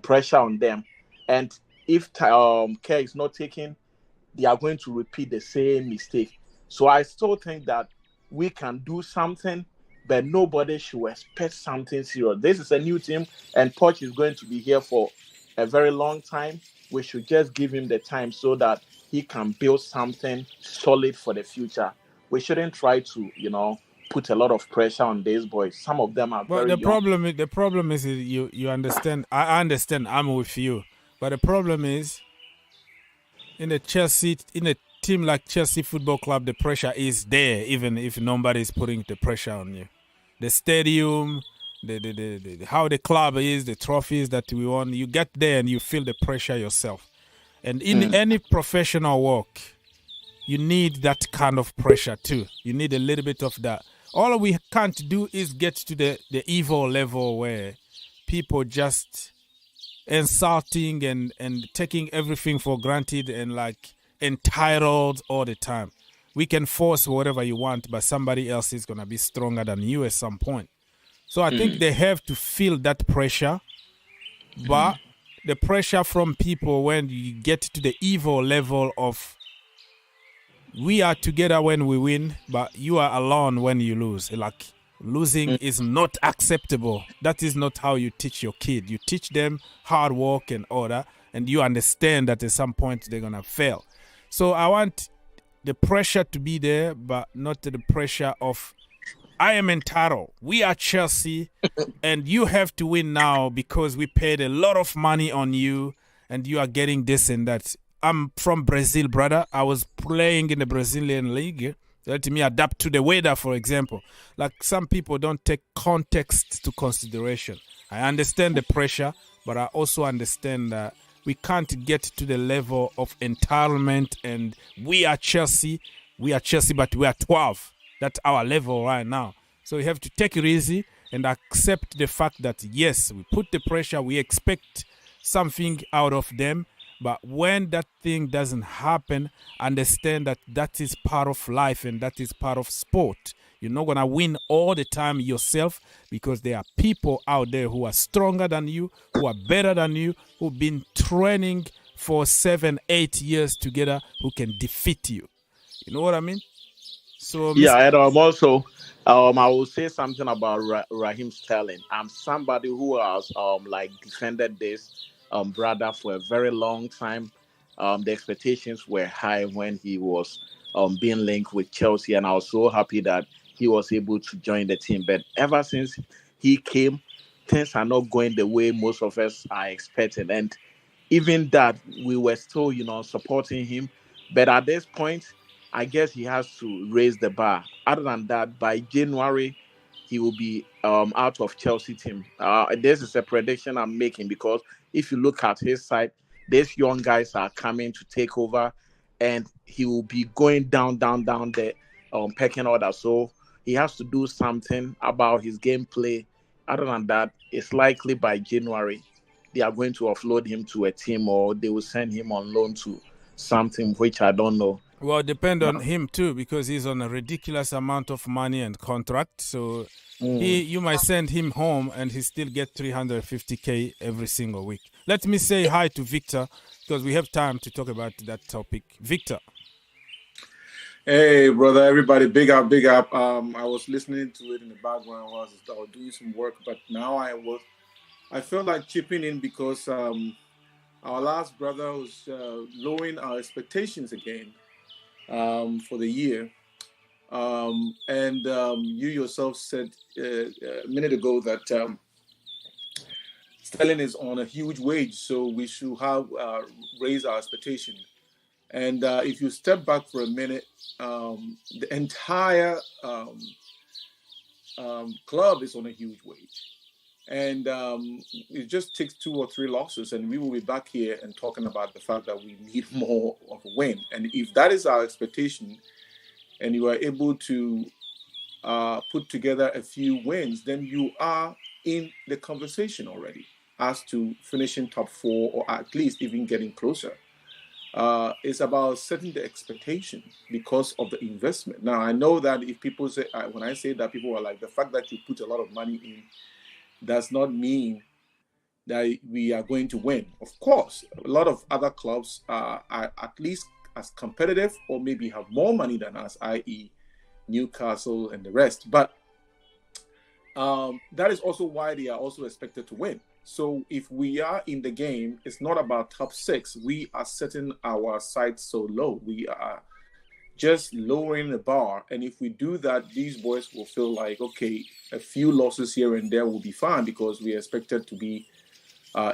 pressure on them. And if care is not taken, they are going to repeat the same mistake. So I still think that we can do something, but nobody should expect something serious. This is a new team, and Poch is going to be here for a very long time. We should just give him the time so that he can build something solid for the future. We shouldn't try to, put a lot of pressure on these boys. Some of them are very young. The problem is you understand. I understand. I'm with you, but the problem is in a team like Chelsea Football Club, the pressure is there, even if nobody is putting the pressure on you. The stadium, the how the club is, the trophies that we won, you get there and you feel the pressure yourself. And in any professional work, you need that kind of pressure too. You need a little bit of that. All we can't do is get to the evil level where people just insulting and taking everything for granted and like entitled all the time. We can force whatever you want, but somebody else is going to be stronger than you at some point. So I think they have to feel that pressure, but the pressure from people when you get to the evil level of we are together when we win, but you are alone when you lose. Like, losing is not acceptable. That is not how you teach your kid. You teach them hard work and order, and you understand that at some point they're going to fail. So I want the pressure to be there, but not the pressure of, I am entitled. We are Chelsea, and you have to win now because we paid a lot of money on you, and you are getting this and that. I'm from Brazil, brother. I was playing in the Brazilian league. Let me adapt to the weather, for example. Like, some people don't take context to consideration. I understand the pressure, but I also understand that we can't get to the level of entitlement and we are Chelsea, but we are 12. That's our level right now. So we have to take it easy and accept the fact that, yes, we put the pressure, we expect something out of them. But when that thing doesn't happen, understand that that is part of life and that is part of sport. You're not going to win all the time yourself because there are people out there who are stronger than you, who are better than you, who've been training for 7-8 years together, who can defeat you. You know what I mean? So yeah, and also I will say something about Raheem Sterling. I'm somebody who has defended this brother for a very long time. The expectations were high when he was being linked with Chelsea, and I was so happy that he was able to join the team. But ever since he came, things are not going the way most of us are expecting. And even that, we were still, supporting him. But at this point, I guess he has to raise the bar. Other than that, by January, he will be out of Chelsea team. This is a prediction I'm making because if you look at his side, these young guys are coming to take over, and he will be going down the pecking order. So he has to do something about his gameplay. Other than that, it's likely by January they are going to offload him to a team, or they will send him on loan to something which I don't know. Well, depend on him too, because he's on a ridiculous amount of money and contract. So you might send him home and he still get 350K every single week. Let me say hi to Victor, because we have time to talk about that topic. Victor. Hey, brother, everybody, big up, big up. I was listening to it in the background while I was doing some work, but now I felt like chipping in because our last brother was lowering our expectations again for the year. And you yourself said a minute ago that Sterling is on a huge wage, so we should have raised our expectation. And if you step back for a minute, the entire club is on a huge wage. And it just takes 2 or 3 losses, and we will be back here and talking about the fact that we need more of a win. And if that is our expectation, and you are able to put together a few wins, then you are in the conversation already as to finishing top 4 or at least even getting closer. It's about setting the expectation because of the investment. Now, I know that if people say, when I say that, people are like, the fact that you put a lot of money in does not mean that we are going to win. Of course, a lot of other clubs are at least as competitive or maybe have more money than us, i.e. Newcastle and the rest. But that is also why they are also expected to win. So if we are in the game, it's not about top 6. We are setting our sights so low. We are just lowering the bar. And if we do that, these boys will feel like, okay, a few losses here and there will be fine because we are expected to be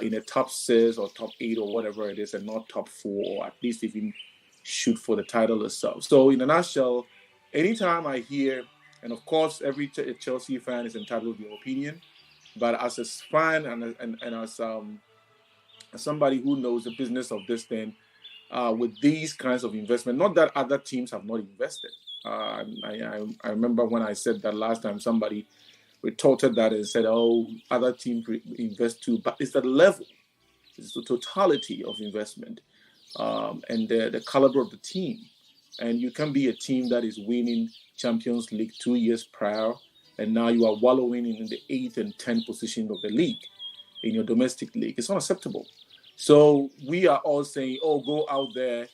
in a top 6 or top 8 or whatever it is and not top 4 or at least even shoot for the title itself. So in a nutshell, anytime I hear, and of course, every Chelsea fan is entitled to their opinion, but as a fan and as somebody who knows the business of this thing, with these kinds of investment, not that other teams have not invested. I remember when I said that last time, somebody retorted that and said, oh, other teams invest too, but it's the level, it's the totality of investment and the caliber of the team. And you can be a team that is winning Champions League 2 years prior, and now you are wallowing in the 8th and 10th position of the league in your domestic league. It's unacceptable. So we are all saying, oh, go out there,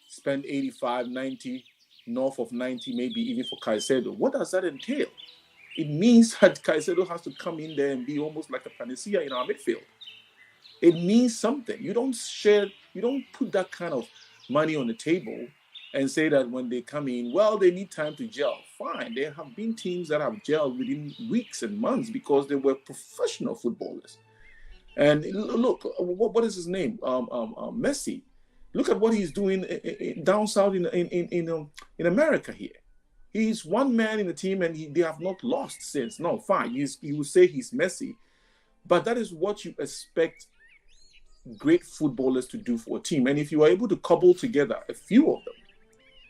spend 85, 90, north of 90, maybe even for Caicedo. What does that entail? It means that Caicedo has to come in there and be almost like a panacea in our midfield. It means something. You don't put that kind of money on the table and say that when they come in, well, they need time to gel. Fine. There have been teams that have gelled within weeks and months because they were professional footballers. And look, what is his name? Messi. Look at what he's doing down south in America here. He's one man in the team and they have not lost since. No, fine. You will say he's Messi. But that is what you expect great footballers to do for a team. And if you are able to cobble together a few of them,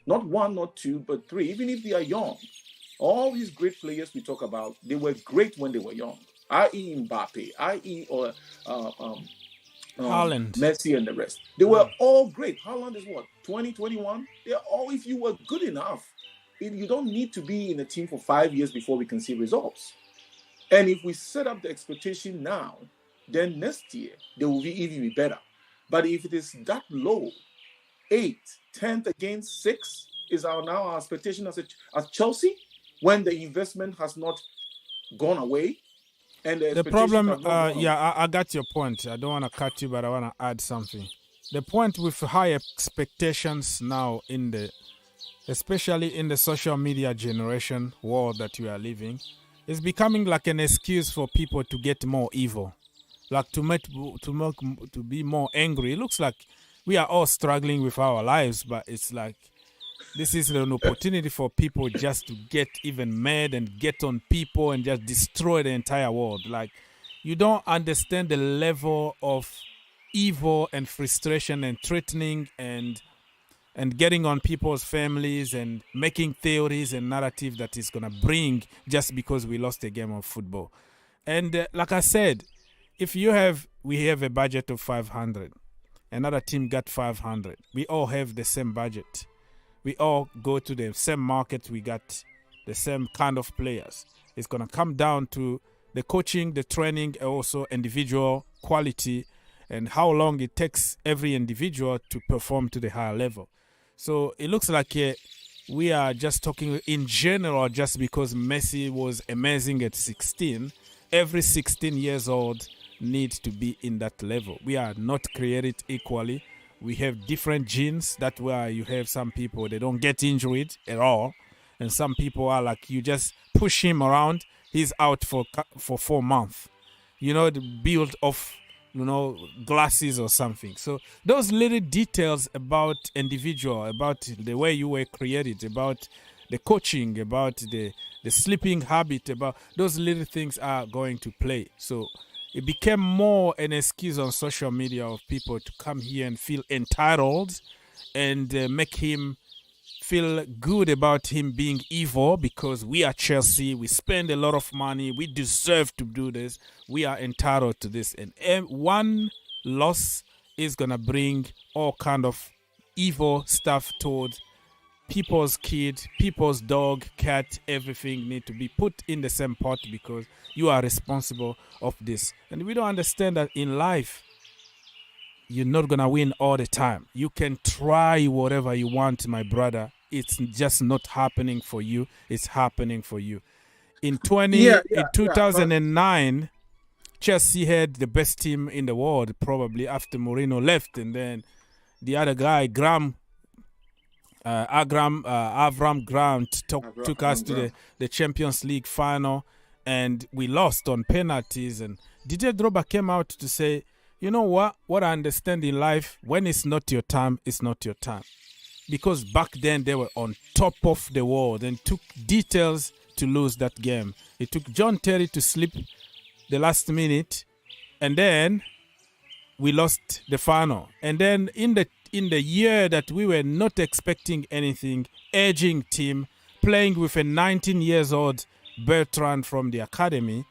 not 1, not 2, but 3, even if they are young, all these great players we talk about, they were great when they were young, i.e. Mbappe, i.e. Haaland, Messi and the rest. They were all great. Haaland is what, 20, 21? They're all, if you were good enough, you don't need to be in a team for 5 years before we can see results. And if we set up the expectation now, then next year, they will even be better. But if it is that low, 8, 10th against 6 is our expectation as Chelsea, when the investment has not gone away. And the problem, I got your point. I don't want to cut you, but I want to add something. The point with high expectations now especially in the social media generation world that we are living, is becoming like an excuse for people to get more evil, like to be more angry. It looks like we are all struggling with our lives, but it's like this is an opportunity for people just to get even mad and get on people and just destroy the entire world. Like, you don't understand the level of evil and frustration and threatening and getting on people's families and making theories and narrative that is going to bring just because we lost a game of football. And like I said, if we have a budget of 500, another team got 500. We all have the same budget. We all go to the same market. We got the same kind of players. It's going to come down to the coaching, the training, and also individual quality and how long it takes every individual to perform to the higher level. So it looks like we are just talking in general just because Messi was amazing at 16. Every 16 years old needs to be in that level. We are not created equally. We have different genes. That's why you have some people, they don't get injured at all. And some people are like, you just push him around, he's out for 4 months. The build of, glasses or something. So those little details about individual, about the way you were created, about the coaching, about the sleeping habit, about those little things are going to play. So it became more an excuse on social media of people to come here and feel entitled and make him feel good about him being evil because we are Chelsea. We spend a lot of money. We deserve to do this. We are entitled to this. And one loss is going to bring all kind of evil stuff towards people's kid, people's dog, cat, everything need to be put in the same pot because you are responsible of this. And we don't understand that in life, you're not going to win all the time. You can try whatever you want, my brother. It's just not happening for you. It's happening for you. In 2009, Chelsea had the best team in the world probably after Mourinho left. And then the other guy, Avram Grant took us to the Champions League final. And we lost on penalties. And Didier Drogba came out to say, you know what? What I understand in life, when it's not your time, it's not your time. Because back then they were on top of the world and took details to lose that game. It took John Terry to sleep the last minute, and then we lost the final. And then in the year that we were not expecting anything, aging team, playing with a 19 years old Bertrand from the academy,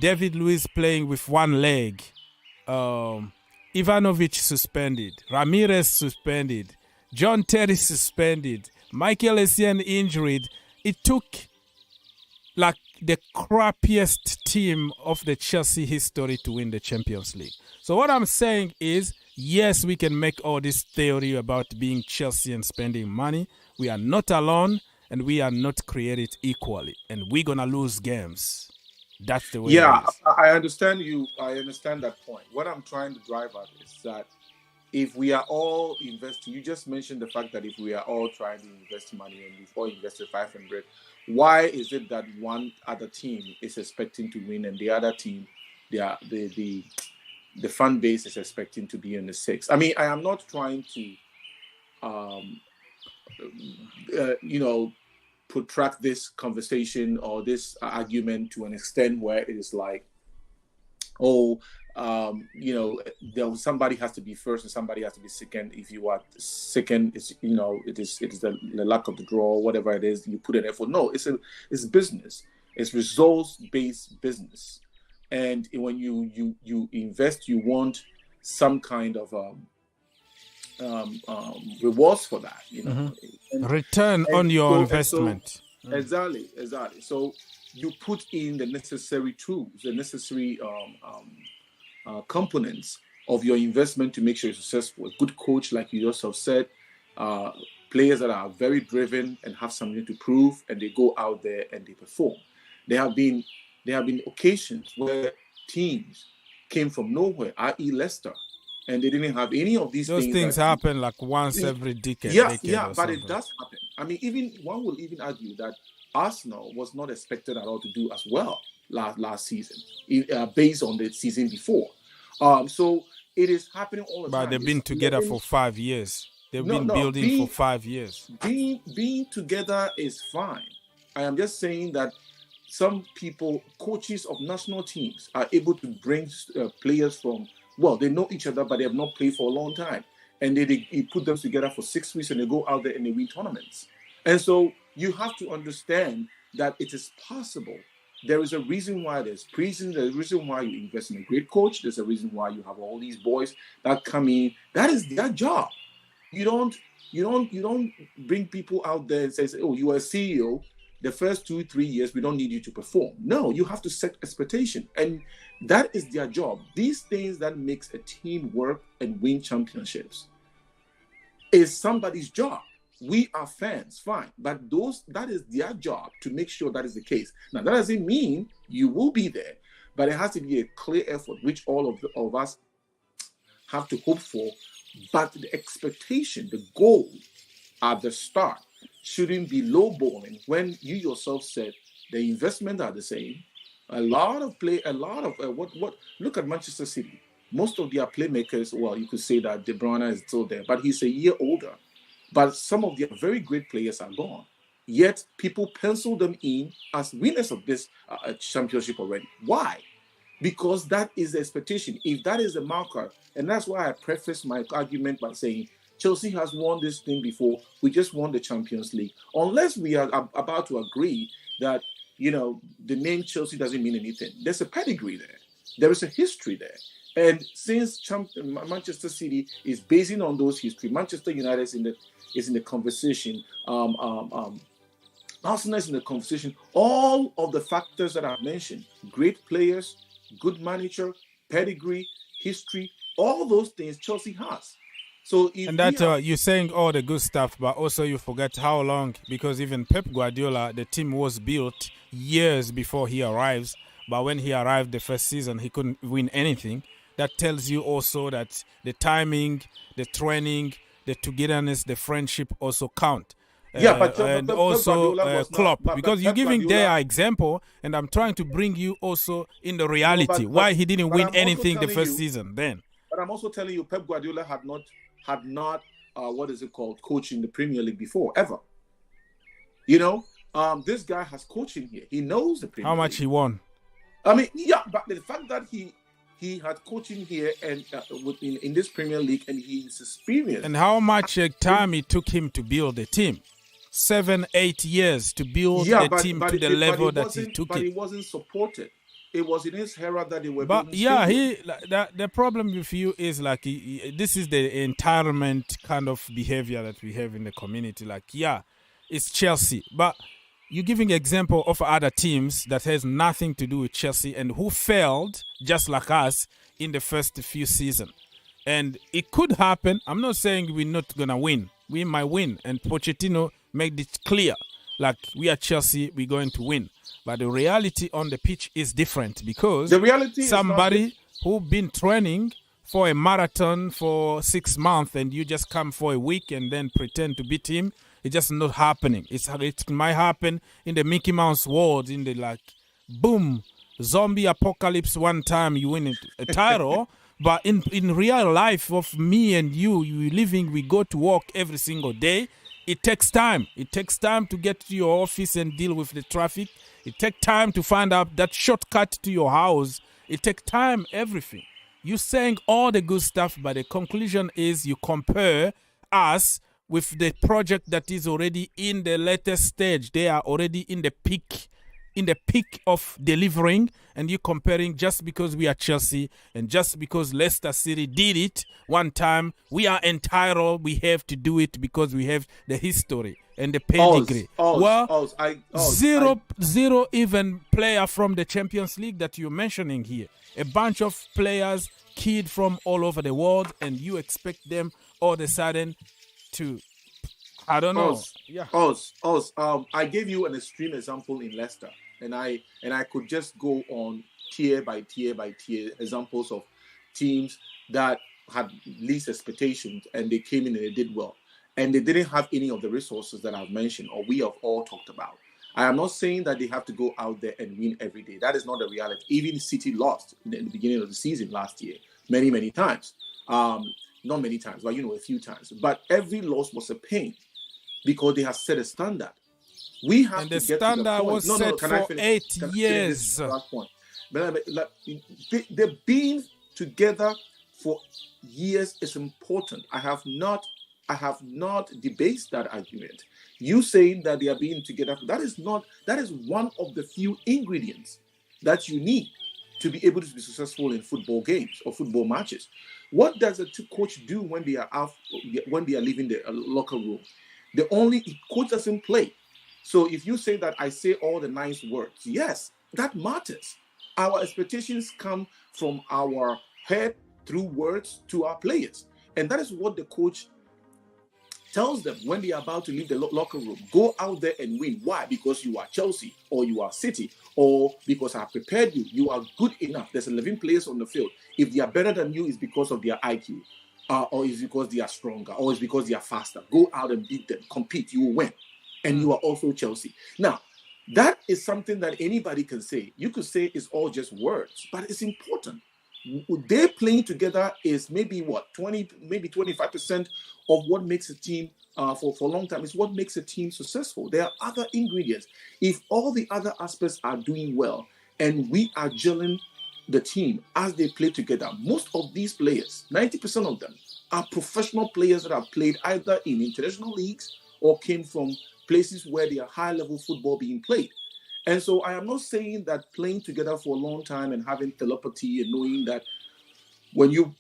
David Luiz playing with one leg, Ivanovic suspended, Ramirez suspended, John Terry suspended, Michael Essien injured. It took like the crappiest team of the Chelsea history to win the Champions League. So what I'm saying is, yes, we can make all this theory about being Chelsea and spending money. We are not alone and we are not created equally. And we're going to lose games. That's the way it is. I understand you. I understand that point. What I'm trying to drive at is that if we are all investing, you just mentioned the fact that if we are all trying to invest money and we've all invested 500, why is it that one other team is expecting to win and the other team, the fan base is expecting to be in the 6? I mean, I am not trying to, protract this conversation or this argument to an extent where it is like, somebody has to be first and somebody has to be second. If you are second, it is the luck of the draw, whatever it is, you put an effort. No, it's business. It's results-based business. And when you invest, you want some kind of rewards for that, return on your investment. Exactly. So you put in the necessary tools, the necessary components of your investment to make sure you're successful. A good coach, like you yourself said, players that are very driven and have something to prove, and they go out there and they perform. There have been occasions where teams came from nowhere, i.e. Leicester, and they didn't have any of these things. Those things happen like once every decade. But it does happen. I mean, one will even argue that Arsenal was not expected at all to do as well last season, based on the season before. So it is happening all the time. But they've been together for 5 years. They've been building for 5 years. Being together is fine. I am just saying that some people, coaches of national teams, are able to bring players from, they know each other, but they have not played for a long time. And they put them together for 6 weeks and they go out there and they win tournaments. And so you have to understand that it is possible. There is a reason why there's preseason. There's a reason why you invest in a great coach. There's a reason why you have all these boys that come in. That is their job. You don't bring people out there and say, oh, you are a CEO. The first 2-3 years, we don't need you to perform. No, you have to set expectation, and that is their job. These things that makes a team work and win championships is somebody's job. We are fans, fine, but that is their job to make sure that is the case. Now, that doesn't mean you will be there, but it has to be a clear effort, which all of us have to hope for. But the expectation, the goal at the start shouldn't be lowballing when you yourself said the investment are the same. Look at Manchester City. Most of their playmakers, well, you could say that De Bruyne is still there, but he's a year older. But some of their very great players are gone. Yet people pencil them in as winners of this championship already. Why? Because that is the expectation. If that is the marker, and that's why I preface my argument by saying Chelsea has won this thing before. We just won the Champions League. Unless we are about to agree that, the name Chelsea doesn't mean anything. There's a pedigree there. There is a history there. And since Manchester City is basing on those history, Manchester United is in the conversation. Arsenal is in the conversation. All of the factors that I've mentioned, great players, good manager, pedigree, history, all those things Chelsea has. So you're saying all the good stuff, but also you forget how long, because even Pep Guardiola, the team was built years before he arrives. But when he arrived the first season, he couldn't win anything. That tells you also that the timing, the training, the togetherness, the friendship also count. And also Klopp, because you're giving their example, and I'm trying to bring you also in the reality why he didn't win anything the first season then. But I'm also telling you, Pep Guardiola had not coached in the Premier League before, ever. This guy has coaching here. He knows the Premier League. How much he won? I mean, yeah, but the fact that he had coaching here and in this Premier League, and he's experienced. And how much time it took him to build a team? 7-8 years to build a team to the level that he took it. But he wasn't supported. It was in his era that they were. But the problem with you is this is the entitlement kind of behavior that we have in the community. It's Chelsea, but you're giving example of other teams that has nothing to do with Chelsea and who failed just like us in the first few seasons. And it could happen. I'm not saying we're not gonna win. We might win, and Pochettino made it clear, we are Chelsea, we're going to win. But the reality on the pitch is different, because the reality somebody who been training for a marathon for 6 months and you just come for a week and then pretend to beat him, it's just not happening. It might happen in the Mickey Mouse world, in the boom, zombie apocalypse one time you win a title. But in real life of me and you living, we go to work every single day. It takes time. It takes time to get to your office and deal with the traffic. It takes time to find out that shortcut to your house. It takes time, everything. You're saying all the good stuff, but the conclusion is you compare us with the project that is already in the latest stage. They are already in the peak of delivering, and you're comparing just because we are Chelsea and just because Leicester City did it one time, we are entitled, we have to do it because we have the history and the pedigree. Zero even player from the Champions League that you're mentioning here. A bunch of players, kid from all over the world, and you expect them all of a sudden to, I don't know. I gave you an extreme example in Leicester, and I could just go on tier by tier by tier examples of teams that had least expectations and they came in and they did well, and they didn't have any of the resources that I've mentioned or we have all talked about. I am not saying that they have to go out there and win every day. That is not the reality. Even City lost in the beginning of the season last year many times. Not many times, but a few times. But every loss was a pain, because they have set a standard. We have and to the get standard to the point. was set for 8 years. But they've been together for years is important. I have not debated that argument. You saying that they are being together, that is one of the few ingredients that you need. to be able to be successful in football games or football matches. What does a coach do when they are out, when they are leaving the locker room? Coach doesn't play. So if you say that I say all the nice words, yes, that matters. Our expectations come from our head through words to our players. And that is what the coach tells them when they are about to leave the locker room. Go out there and win. Why? Because you are Chelsea or you are City, or because I have prepared you. You are good enough. There's 11 players on the field. If they are better than you, it's because of their IQ, or it's because they are stronger, or it's because they are faster. Go out and beat them. Compete. You will win. And you are also Chelsea. Now, that is something that anybody can say. You could say it's all just words, but it's important. They playing together is maybe 20, maybe 25% of what makes a team for a long time. It's what makes a team successful. There are other ingredients. If all the other aspects are doing well and we are gelling the team as they play together, most of these players, 90% of them, are professional players that have played either in international leagues or came from places where there are high-level football being played. And so I am not saying that playing together for a long time and having telepathy and knowing that when you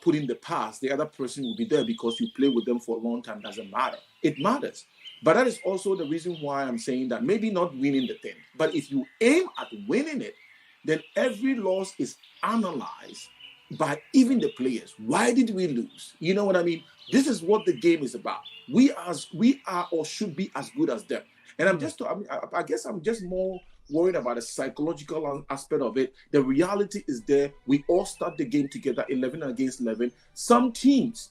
put in the pass, the other person will be there because you play with them for a long time doesn't matter. It matters. But that is also the reason why I'm saying that maybe not winning the thing, but if you aim at winning it, then every loss is analyzed by even the players. Why did we lose? You know what I mean? This is what the game is about. We are or should be as good as them. And I guess I'm just more worried about the psychological aspect of it. The reality is there. We all start the game together, 11 against 11. Some teams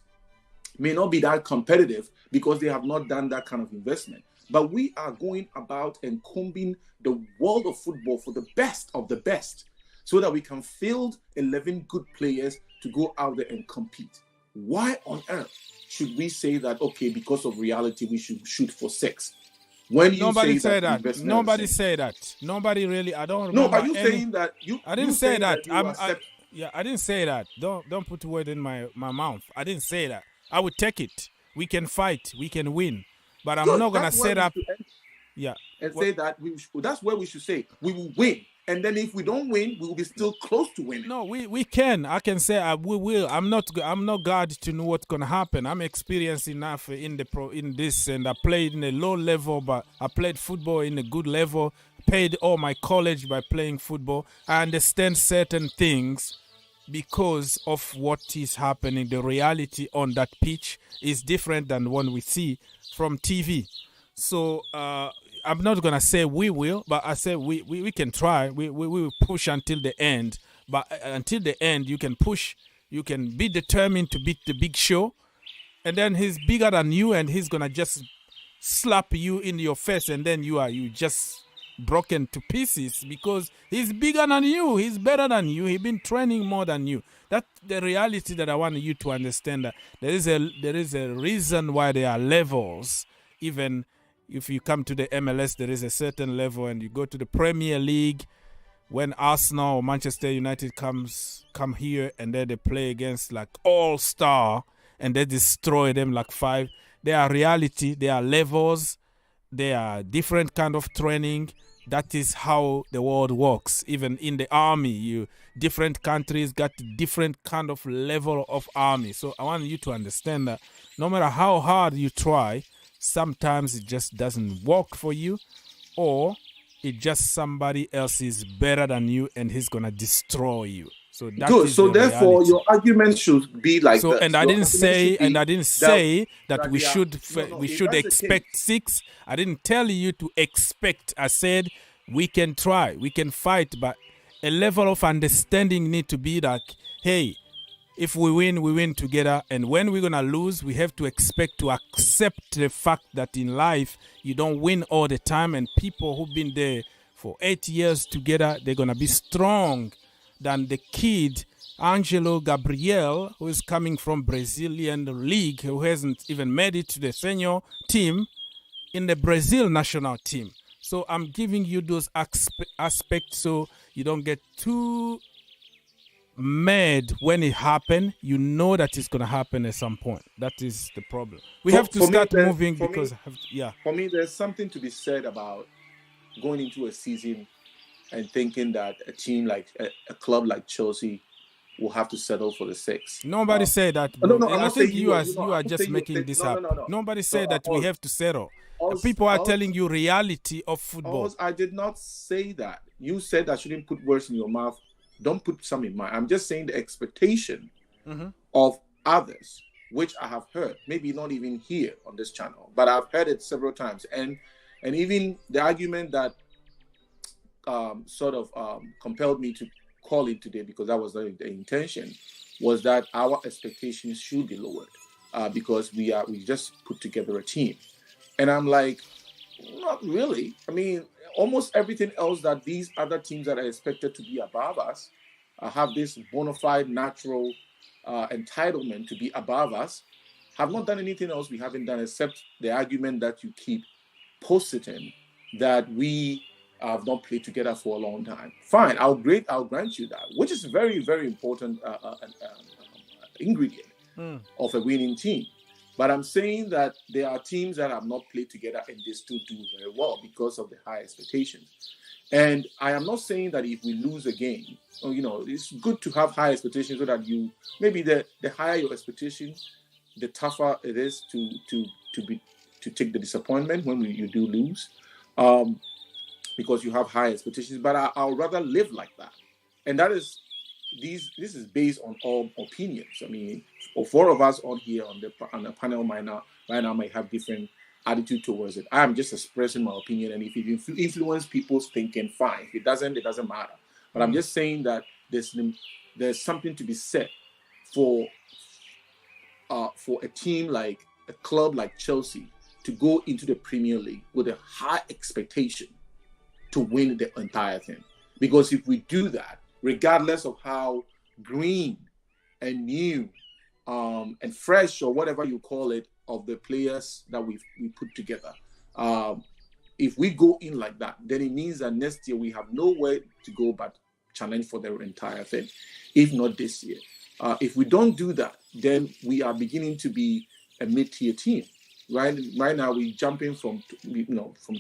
may not be that competitive because they have not done that kind of investment. But we are going about and combing the world of football for the best of the best so that we can field 11 good players to go out there and compete. Why on earth should we say that, okay, because of reality, we should shoot for 6? When you nobody say that. Nobody say that. Nobody really. I don't remember. No, are you saying that you? I didn't say that. I didn't say that. Don't put word in my mouth. I didn't say that. I would take it. We can fight. We can win. But I'm not gonna set up. Yeah. And say that that's where we should say we will win. And then if we don't win, we will be still close to winning. No, we can. I can say we will. I'm not God to know what's gonna happen. I'm experienced enough in this, and I played in a low level, but I played football in a good level. Paid all my college by playing football. I understand certain things because of what is happening. The reality on that pitch is different than what we see from TV. So I'm not going to say we will, but I say we can try. We will push until the end. But until the end, you can push. You can be determined to beat the big show. And then he's bigger than you, and he's going to just slap you in your face. And then you just broken to pieces because he's bigger than you. He's better than you. He's been training more than you. That's the reality that I want you to understand. That there is a reason why there are levels. Even if you come to the MLS, there is a certain level, and you go to the Premier League. When Arsenal or Manchester United come here, and then they play against like all-star, and they destroy them like 5. There are reality. There are levels. There are different kind of training. That is how the world works. Even in the army, different countries got different kind of level of army. So I want you to understand that no matter how hard you try, sometimes it just doesn't work for you, or it just somebody else is better than you and he's gonna destroy you. So that good. is So the therefore, reality. your argument should be like so. that. And I didn't say that we should expect 6. I didn't tell you to expect. I said we can try, we can fight, but a level of understanding need to be like, hey, if we win together. And when we're going to lose, we have to expect to accept the fact that in life, you don't win all the time. And people who've been there for 8 years together, they're going to be strong than the kid, Angelo Gabriel, who is coming from Brazilian league, who hasn't even made it to the senior team in the Brazil national team. So I'm giving you those aspects so you don't get too mad when it happens. You know that it's going to happen at some point. That is the problem. We have to start moving because, For me, there's something to be said about going into a season and thinking that a team like a club like Chelsea will have to settle for the 6. Nobody said that, No, bro. no, I'm I not think saying you are I'm not just saying making this no, up. no, no, no. Nobody So, said that we have to settle. People are telling you reality of football. I did not say that. You said I shouldn't put words in your mouth. Don't put some in mine. I'm just saying the expectation of others, which I have heard, maybe not even here on this channel, but I've heard it several times. And even the argument that compelled me to call in today, because that was the intention, was that our expectations should be lowered because we just put together a team. And I'm like, not really. I mean, almost everything else that these other teams that are expected to be above us have this bona fide natural entitlement to be above us, have not done anything else we haven't done except the argument that you keep positing that we have not played together for a long time. Fine, I'll grant you that, which is very, very important ingredient of a winning team. But I'm saying that there are teams that have not played together and they still do very well because of the high expectations. And I am not saying that if we lose a game, it's good to have high expectations so that maybe the higher your expectations, the tougher it is to take the disappointment when you do lose, because you have high expectations. But I'll rather live like that, and that is this is based on all opinions. I mean, 4 of us on here on the panel right now may have different attitude towards it. I'm just expressing my opinion, and if it influence people's thinking, fine. If it doesn't matter. But I'm just saying that there's something to be said for a team like a club like Chelsea to go into the Premier League with a high expectation to win the entire thing. Because if we do that, regardless of how green and new and fresh or whatever you call it of the players that we put together, if we go in like that, then it means that next year we have nowhere to go but challenge for the entire thing, if not this year. If we don't do that, then we are beginning to be a mid-tier team. Right now, we're jumping from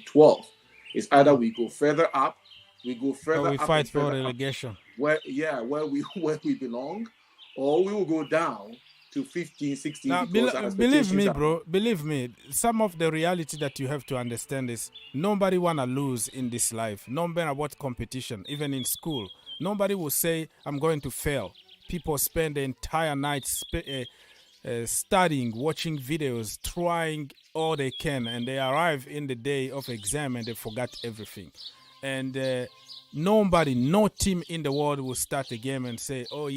12. It's either we go further up, or we fight for relegation, where we belong, or we will go down to 15, 16. Now, believe me, bro. Believe me. Some of the reality that you have to understand is nobody wanna lose in this life. No matter what competition, even in school, nobody will say I'm going to fail. People spend the entire night studying, watching videos, trying all they can, and they arrive in the day of exam and they forgot everything. And no team in the world will start a game and say, "Oh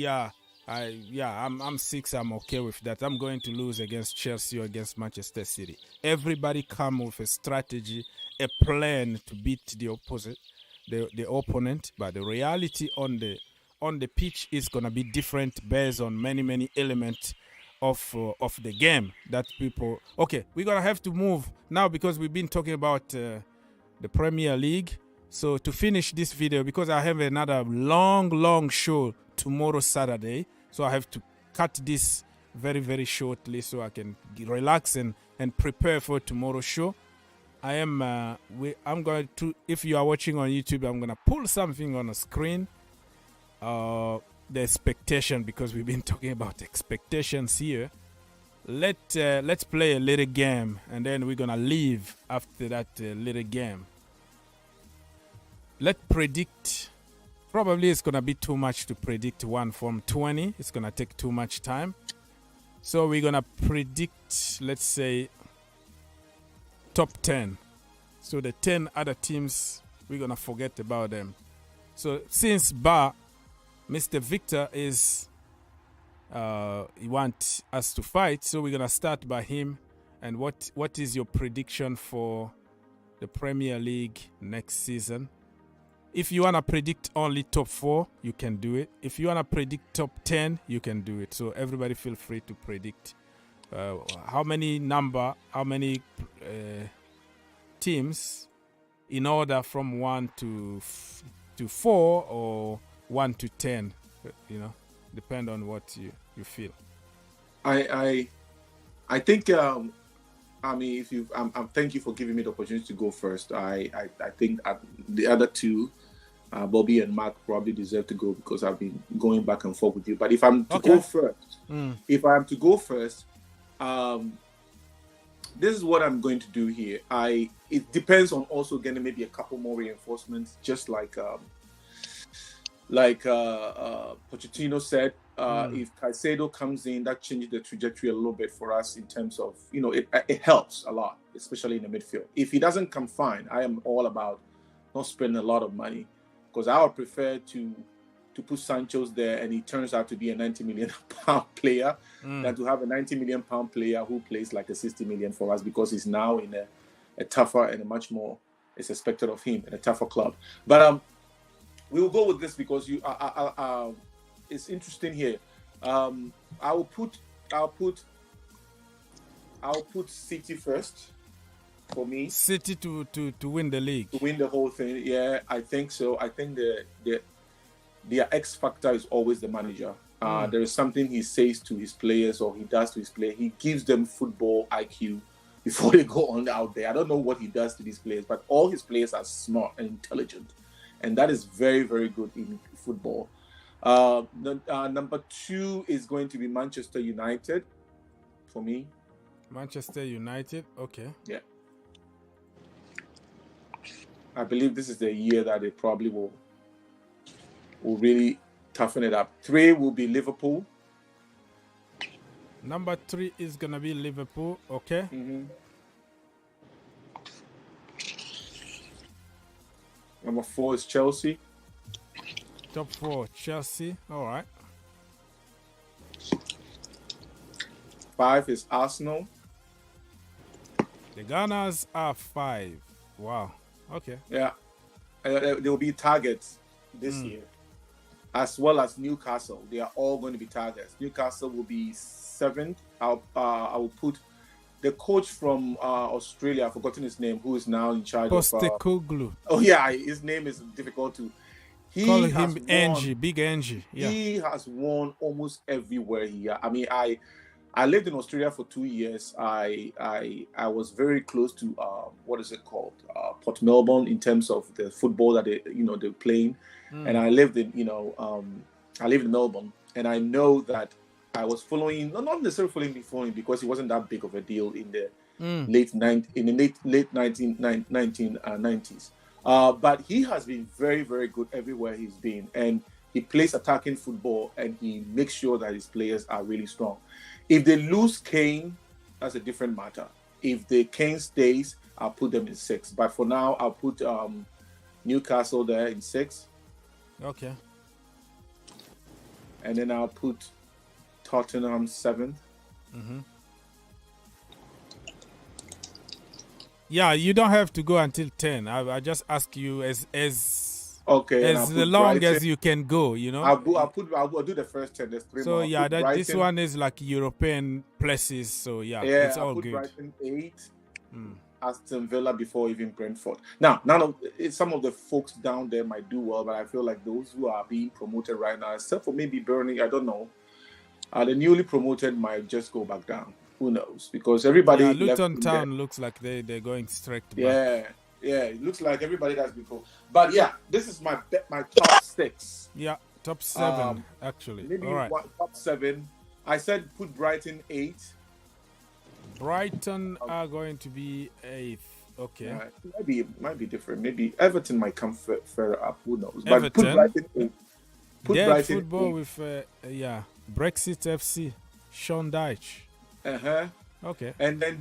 I'm 6, I'm okay with that. I'm going to lose against Chelsea or against Manchester City." Everybody come with a strategy, a plan to beat the opponent, but the reality on the pitch is gonna be different based on many elements of the game that people. Okay, we're gonna have to move now because we've been talking about the Premier League. So to finish this video, because I have another long show tomorrow Saturday, so I have to cut this very, very shortly so I can relax and prepare for tomorrow's show. I'm going to, if you are watching on YouTube, I'm gonna pull something on the screen. The expectation, because we've been talking about expectations here. Let's play a little game, and then we're gonna leave after that little game. Let's predict. Probably it's gonna be too much to predict 1 from 20. It's gonna take too much time. So we're gonna predict, let's say, top 10. So the 10 other teams, we're gonna forget about them. So since Mr. Victor is he wants us to fight, so we're gonna start by him. And what is your prediction for the Premier League next season? If you wanna predict only top 4, you can do it. If you wanna predict top 10, you can do it. So everybody feel free to predict how many teams in order from 1 to 4 or 1 to 10, depend on what you feel. I think if you thank you for giving me the opportunity to go first. I think the other two Bobby and Mark probably deserve to go because I've been going back and forth with you. But if I'm to go first, this is what I'm going to do here. It depends on also getting maybe a couple more reinforcements, just like Pochettino said. If Caicedo comes in, that changes the trajectory a little bit for us in terms of, it helps a lot, especially in the midfield. If he doesn't come, fine. I am all about not spending a lot of money, because I would prefer to put Sanchez there and he turns out to be a 90 million pound player than to have a 90 million pound player who plays like a 60 million for us, because he's now in a tougher and a much more is expected of him in a tougher club. But we will go with this because it's interesting here. I'll put City first for me. City to win the league. To win the whole thing, yeah, I think so. I think their X factor is always the manager. There is something he says to his players or he does to his players. He gives them football IQ before they go on out there. I don't know what he does to these players, but all his players are smart and intelligent. And that is very, very good in football. Number 2 is going to be Manchester United for me. Manchester United, okay. Yeah. I believe this is the year that they probably will really toughen it up. 3 will be Liverpool. Number 3 is going to be Liverpool, okay. Number 4 is Chelsea. Top 4, Chelsea. All right. 5 is Arsenal. The Gunners are 5. Wow. Okay. Yeah. There will be targets this year, as well as Newcastle. They are all going to be targets. Newcastle will be 7th. I will put the coach from Australia, I've forgotten his name, who is now in charge Postecoglou. Oh, yeah. His name is difficult to... Call him Angie, Big Angie. Yeah. He has won almost everywhere here. I mean, I lived in Australia for 2 years. I was very close to what is it called, Port Melbourne, in terms of the football that they're playing. And I lived in Melbourne, and I know that I was following, not necessarily following because it wasn't that big of a deal in the late 1990s. But he has been very, very good everywhere he's been. And he plays attacking football and he makes sure that his players are really strong. If they lose Kane, that's a different matter. If the Kane stays, I'll put them in 6. But for now, I'll put Newcastle there in 6. Okay. And then I'll put Tottenham 7th. Yeah, you don't have to go until 10. I just ask you as long Brighton as you can go, I'll do the first 10. There's 3 so more. Yeah, this one is like European places. So yeah, it's all good. Brighton 8, Aston Villa before even Brentford. Now, some of the folks down there might do well, but I feel like those who are being promoted right now, except for maybe Burnley, I don't know, the newly promoted might just go back down. Who knows? Because everybody. Yeah, Luton Town looks like they're going straight back. Yeah, it looks like everybody that's been cool. But yeah, this is my top 6. Yeah, top 7 actually. Maybe all right. Top 7. I said put Brighton 8. Brighton are going to be 8th. Okay. Might be different. Maybe Everton might come further up. Who knows? Everton. But put Brighton 8. Dead Brighton football 8. with Brexit FC, Sean Dyche. Okay. And then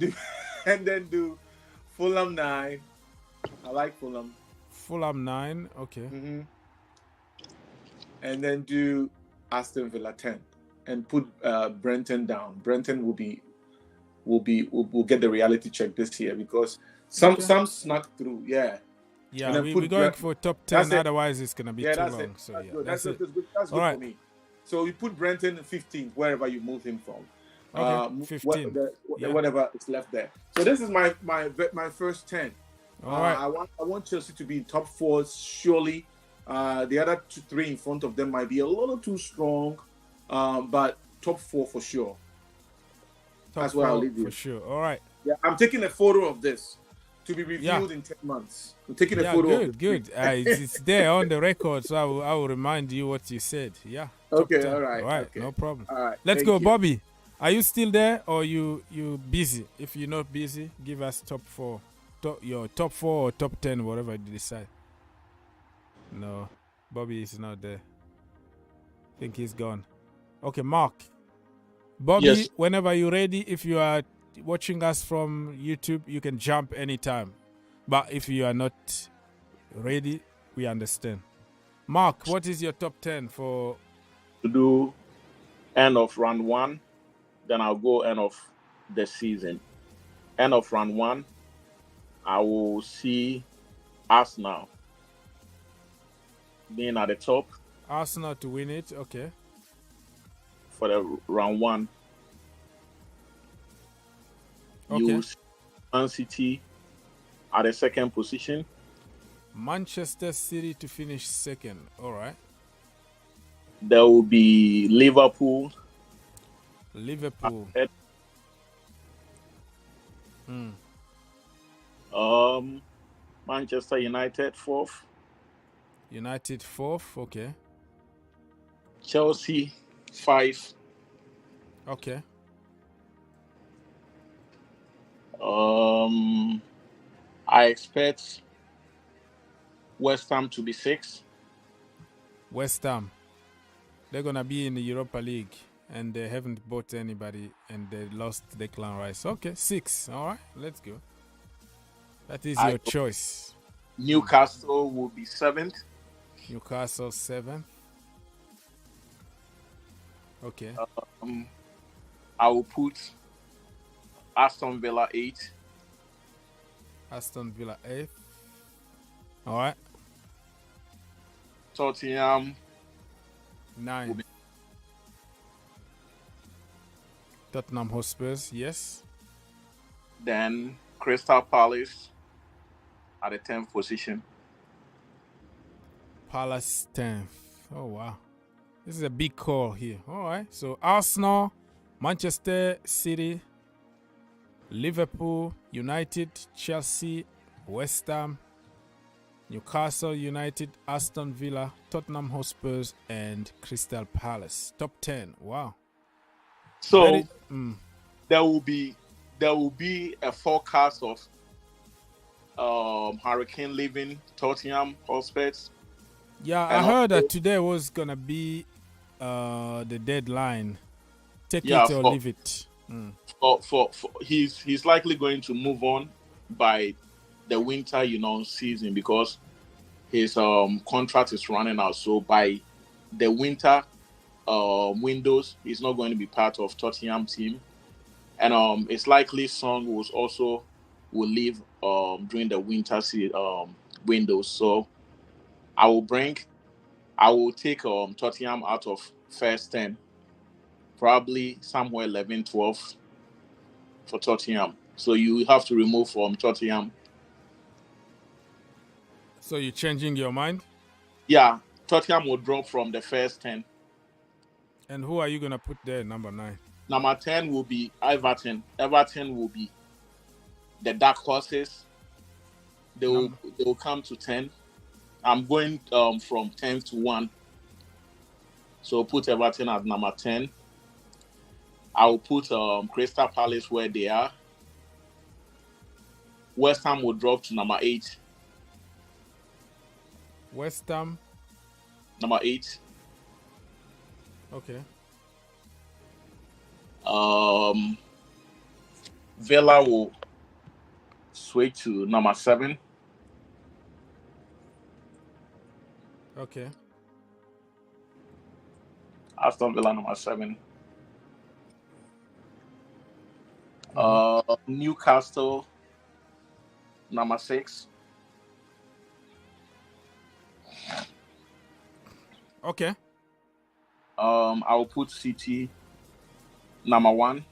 do Fulham 9. I like Fulham. Fulham 9. Okay. And then do Aston Villa 10, and put Brenton down. Brenton will get the reality check this year because some snuck through. Yeah. Yeah, we're going for top 10. Otherwise, it's gonna be too long. So that's good. That's good all right. for me. So you put Brenton 15th, wherever you move him from. Okay, 15. Whatever is left there. So this is my first 10. All right. I want Chelsea to be in top 4. Surely, the other 3 in front of them might be a little too strong, but top 4 for sure. That's where I'll leave you for sure. All right. Yeah, I'm taking a photo of this. to be reviewed in 10 months. I'm taking a photo of it. Good. It's there on the record, so I will remind you what you said. Yeah. Okay, all right. All right, Okay. no problem. All right. Let's go, you. Bobby. Are you still there or you busy? If you're not busy, give us your top 4 or top 10, whatever you decide. No, Bobby is not there. I think he's gone. Okay, Mark. Bobby, Yes. whenever you're ready, if you are watching us from YouTube, you can jump anytime. But if you are not ready, we understand. Mark, what is your top 10 for? To do end of round 1, then I'll go end of the season. End of round 1, I will see Arsenal being at the top. Arsenal to win it, okay. For the round 1. Okay. You see Man City at the second position. Manchester City to finish second. All right. There will be Liverpool. Manchester United 4th. United 4th, okay. Chelsea 5. Okay. I expect West Ham to be 6. West Ham. They're going to be in the Europa League and they haven't bought anybody and they lost Declan Rice. Okay, 6. All right, let's go. That is your choice. Newcastle will be 7th. Newcastle 7th. Okay. I will put Aston Villa 8. Aston Villa 8th. All right. Tottenham 9. Tottenham Hotspurs, yes. Then Crystal Palace at the 10th position. Palace 10th. Oh, wow. This is a big call here. All right. So Arsenal, Manchester City, Liverpool, United, Chelsea, West Ham, Newcastle United, Aston Villa, Tottenham Hotspurs, and Crystal Palace. Top 10. Wow. So there will be a forecast of Hurricane leaving Tottenham Hotspurs. Yeah, I heard that today was gonna be the deadline. Take it or leave it. For he's likely going to move on by the winter season because his contract is running out. So by the winter windows, he's not going to be part of Tottenham team, and it's likely Son will leave during the winter windows. So I will take Tottenham out of first 10, probably somewhere 11, 12 for Tottenham. So you have to remove from Tottenham. So you're changing your mind? Yeah, Tottenham will drop from the first 10. And who are you going to put there, number 9? Number 10 will be Everton. Everton will be the dark horses. They will come to 10. I'm going from 10 to 1. So put Everton at number 10. I will put Crystal Palace where they are. West Ham will drop to number 8. West Ham? Number 8. Okay. Villa will switch to number 7. Okay. Aston Villa number 7. Newcastle number 6. Okay. I will put City number 1.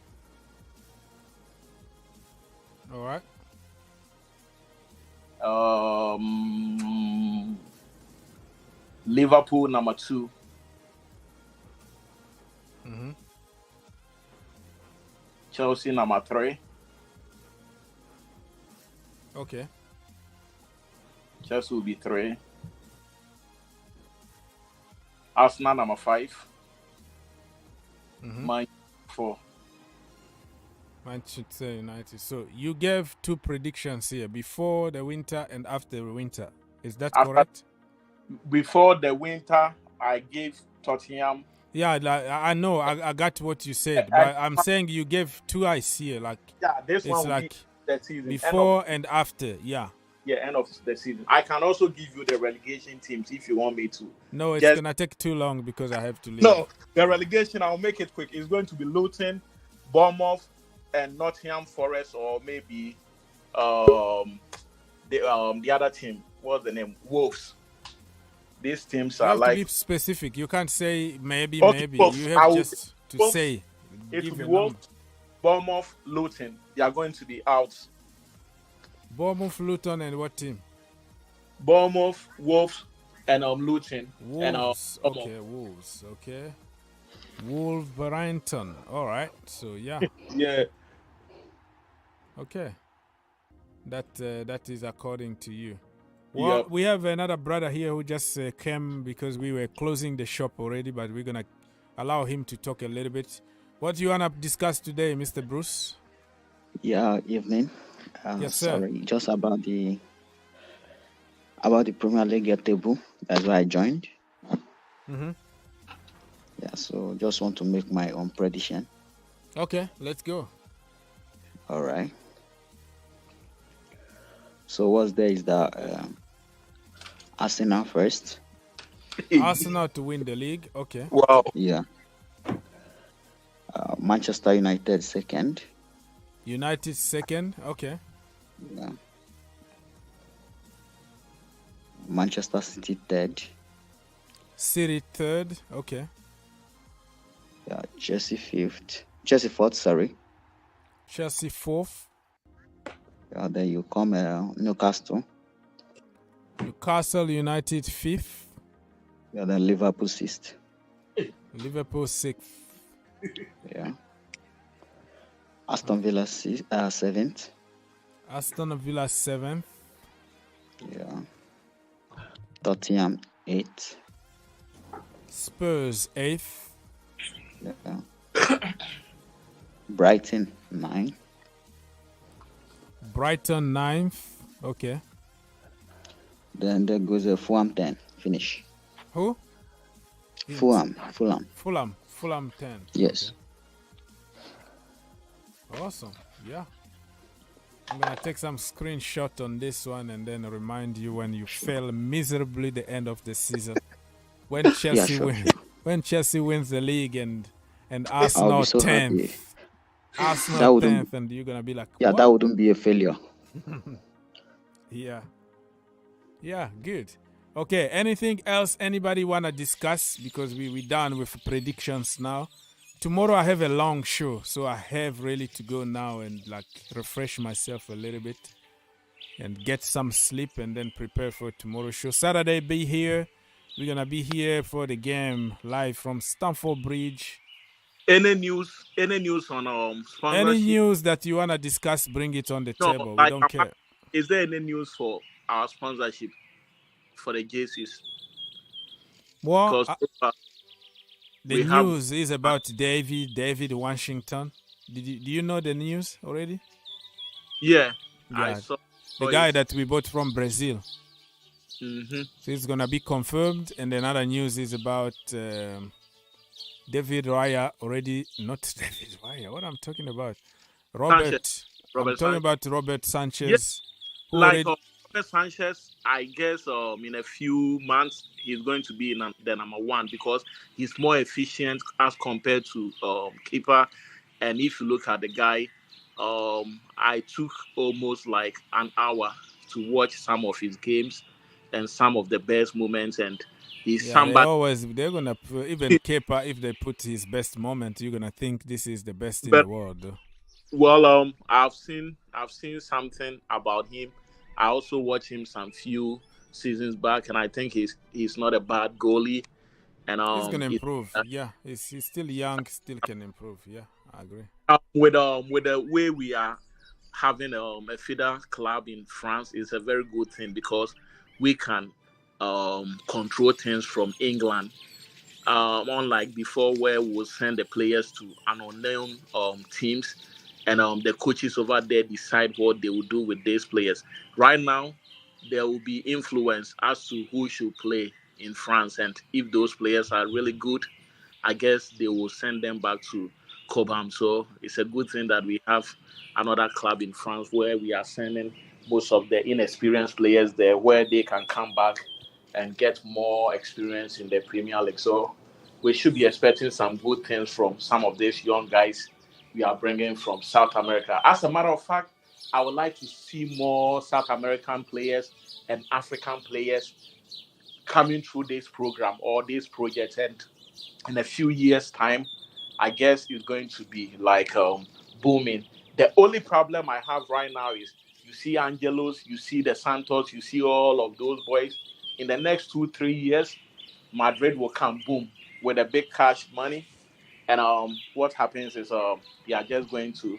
All right. Liverpool number 2. Chelsea number 3. Okay. Chelsea will be 3. Arsenal number 5. Man 4. Manchester United. So you gave 2 predictions here, before the winter and after the winter. Is that correct? Before the winter, I gave Tottenham. Yeah, I know. I got what you said, but I'm saying you gave 2 eyes here. Like, this one will like be the season. Before and after, yeah. Yeah, end of the season. I can also give you the relegation teams if you want me to. No, it's gonna take too long because I have to leave. No, the relegation, I'll make it quick. It's going to be Luton, Bournemouth, and Nottingham Forest, or maybe the other team. What's the name? Wolves. These teams you are have like to be specific. You can't say maybe. Wolves. You have just to Wolves. say. It will be Wolves, Bournemouth, Luton. They are going to be out. Bournemouth, Luton, and what team? Bournemouth, Wolves, and Luton. Wolves. Okay, Wolves. Okay. Wolverhampton. All right. So yeah. Yeah. Okay. That is according to you. Well, we have another brother here who just came because we were closing the shop already, but we're gonna allow him to talk a little bit. What do you wanna discuss today, Mr. Bruce? Yeah, evening. Yes, sir. Sorry, just about the Premier League table. That's why I joined. Yeah, so just want to make my own prediction. Okay, let's go. All right. So what's there is that Arsenal first. Arsenal to win the league. Okay. Wow. Yeah. Manchester United second. United second. Okay. Yeah. Manchester City third. City third. Okay. Yeah. Chelsea fifth. Chelsea fourth. Sorry. Chelsea fourth. Yeah. Then you come Newcastle. Newcastle United fifth. Yeah. Then Liverpool sixth. Liverpool sixth. Yeah. Aston Villa seventh. Aston Villa seventh. Yeah. Tottenham eighth. Spurs eighth. Yeah. Brighton 9. Brighton ninth. Okay. Then there goes a Fulham 10. Finish. Who? Fulham 10. Yes. Okay. Awesome. Yeah. I'm gonna take some screenshot on this one and then remind you when you fail miserably the end of the season. When Chelsea when Chelsea wins the league and Arsenal so 10th. Happy. Arsenal 10th, and you're gonna be like, yeah, what? That wouldn't be a failure. Yeah, good. Okay, anything else anybody wanna discuss? Because we done with predictions now. Tomorrow I have a long show, so I have really to go now and like refresh myself a little bit and get some sleep and then prepare for tomorrow's show. Saturday, be here. We're gonna be here for the game live from Stamford Bridge. Any news on sponsorship? Any news that you wanna discuss, bring it on the table. We don't care. Is there any news for our sponsorship for the JCs? Well, the news is about Deivid Washington. Do you know the news already? Yeah. I saw the guy that we bought from Brazil. Mm-hmm. So it's gonna be confirmed. And another news is about David Raya already. Not David Raya. What I'm talking about? Robert. I'm talking about Robert Sanchez. Yes. Like Robert Sanchez, I guess in a few months he's going to be the number one because he's more efficient as compared to keeper. And if you look at the guy, I took almost like an hour to watch some of his games and some of the best moments. And he's somebody. They're gonna even keeper. If they put his best moment, you're gonna think this is the best in the world. Though. Well, I've seen something about him. I also watched him some few seasons back, and I think he's not a bad goalie. And he's gonna improve. He's still young, still can improve. Yeah, I agree. With the way we are having a feeder club in France is a very good thing because we can control things from England. Unlike before, where we'll send the players to an unknown teams, and the coaches over there decide what they will do with these players. Right now, there will be influence as to who should play in France, and if those players are really good, I guess they will send them back to Cobham. So it's a good thing that we have another club in France where we are sending most of the inexperienced players there, where they can come back and get more experience in the Premier League. So we should be expecting some good things from some of these young guys we are bringing from South America. As a matter of fact, I would like to see more South American players and African players coming through this program or this project. And in a few years' time, I guess it's going to be like booming. The only problem I have right now is you see Angelos, you see the Santos, you see all of those boys. In the next 2-3 years, Madrid will come boom with a big cash money, and what happens is they are just going to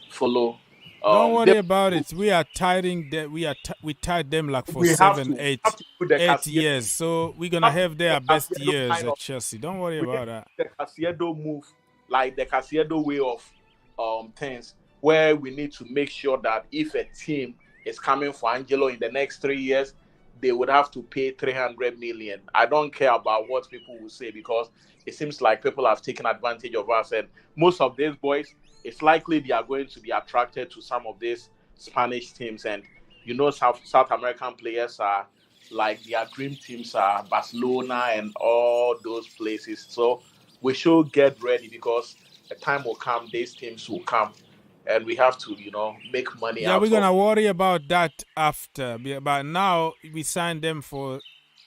follow. Don't worry about it. We are tidying that. We tied them like for 8 years. So we're gonna have their best years at Chelsea. Don't worry about that. The Caicedo move, like the Caicedo way of things, where we need to make sure that if a team is coming for Angelo in the next 3 years, they would have to pay 300 million. I don't care about what people will say because it seems like people have taken advantage of us, and most of these boys, it's likely they are going to be attracted to some of these Spanish teams. And South American players are like their dream teams are Barcelona and all those places. So we should get ready because the time will come, these teams will come, and we have to, make money. Yeah, we're gonna worry about that after. But now we signed them for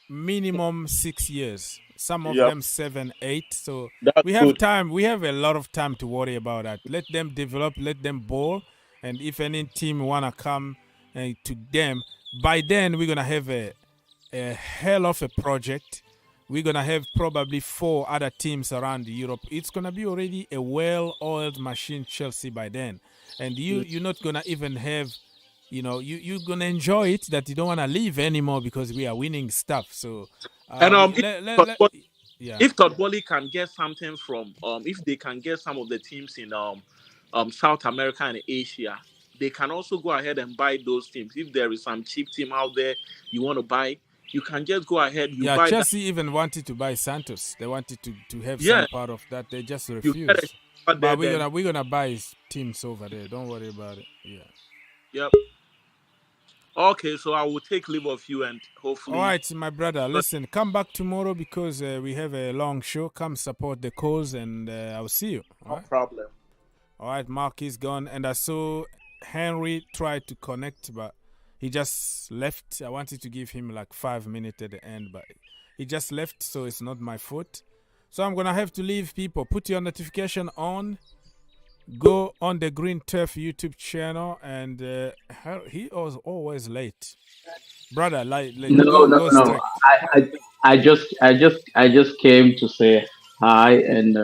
minimum 6 years. Some of them 7, 8. So we have time. We have a lot of time to worry about that. Let them develop. Let them ball. And if any team wanna come to them, by then we're gonna have a hell of a project. We're gonna have probably 4 other teams around Europe. It's gonna be already a well-oiled machine, Chelsea, by then. And you're not gonna even have, you're gonna enjoy it that you don't wanna leave anymore because we are winning stuff. So. If Todd Boehly can get something from, if they can get some of the teams in South America and Asia, they can also go ahead and buy those teams. If there is some cheap team out there you want to buy, you can just go ahead. Chelsea even wanted to buy Santos. They wanted to have some part of that. They just refused. But we're gonna buy teams over there. Don't worry about it. Yeah. Yep. Okay, so I will take leave of you and hopefully. All right, my brother. Listen, come back tomorrow because we have a long show. Come support the cause, and I'll see you. No problem. All right, Mark is gone, and I saw Henry tried to connect, but he just left. I wanted to give him like 5 minutes at the end, but he just left, so it's not my fault. So I'm gonna have to leave, people. Put your notification on. Go on the Green Turf YouTube channel, and he was always late, brother. No. I just came to say hi, and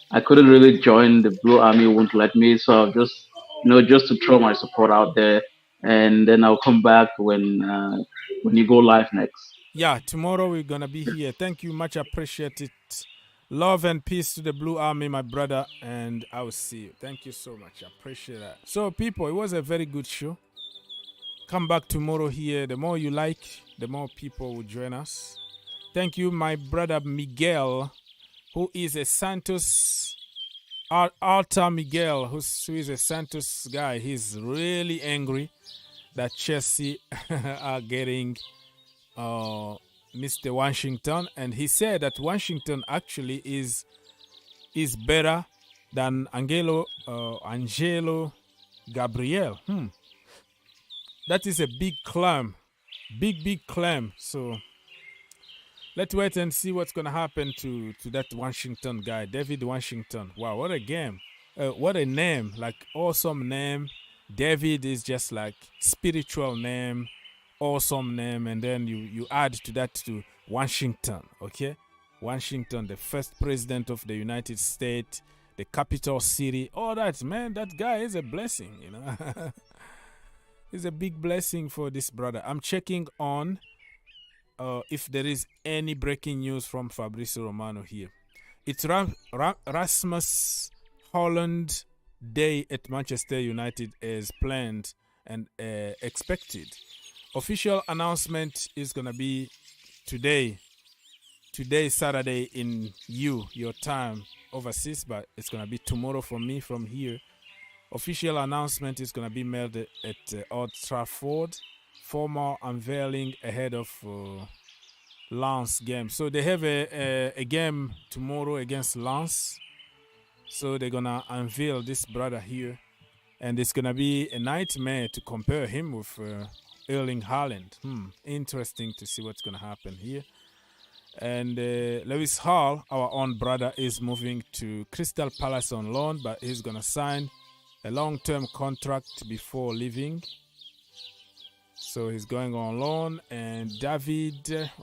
I couldn't really join. The Blue Army won't let me, so I'll just to throw my support out there, and then I'll come back when you go live next. Yeah, tomorrow we're gonna be here. Thank you, much appreciated. Love and peace to the Blue Army, my brother, and I will see you. Thank you so much. I appreciate that. So, people, it was a very good show. Come back tomorrow here. The more you like, the more people will join us. Thank you, my brother Miguel, who is a Santos, Alta Miguel, who is a Santos guy. He's really angry that Chelsea are getting Mr. Washington, and he said that Washington actually is better than Angelo Gabriel. That is a big claim, big claim. So let's wait and see what's gonna happen to that Washington guy, Deivid Washington. Wow, what a game! What a name! Like awesome name. David is just like spiritual name. Awesome name, and then you add to that to Washington, okay? Washington, the first president of the United States, the capital city. All that, man, that guy is a blessing, you know. It's a big blessing for this brother. I'm checking on if there is any breaking news from Fabrizio Romano here. It's Rasmus Holland Day at Manchester United as planned and expected. Official announcement is going to be today, Saturday in your time overseas, but it's going to be tomorrow for me from here. Official announcement is going to be made at Old Trafford. Formal unveiling ahead of Lens game. So they have a game tomorrow against Lens. So they're going to unveil this brother here. And it's going to be a nightmare to compare him with Erling Haaland. Interesting to see what's going to happen here. And Lewis Hall, our own brother, is moving to Crystal Palace on loan, but he's going to sign a long-term contract before leaving. So he's going on loan. And Deivid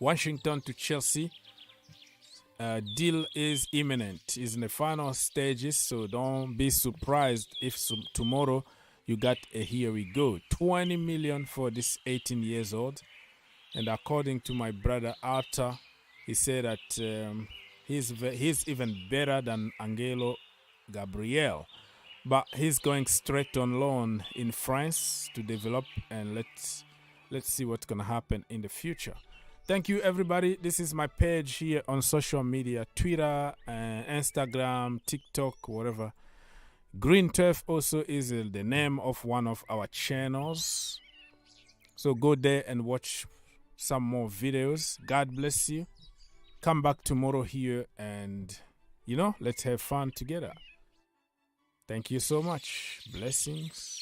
Washington to Chelsea. Deal is imminent. He's in the final stages, so don't be surprised if tomorrow you got a here we go. 20 million for this 18 years old. And according to my brother Arthur, he said that he's even better than Angelo Gabriel. But he's going straight on loan in France to develop, and let's see what's going to happen in the future. Thank you, everybody. This is my page here on social media, Twitter, Instagram, TikTok, whatever. Green Turf also is the name of one of our channels. So go there and watch some more videos. God bless you. Come back tomorrow here and, let's have fun together. Thank you so much. Blessings.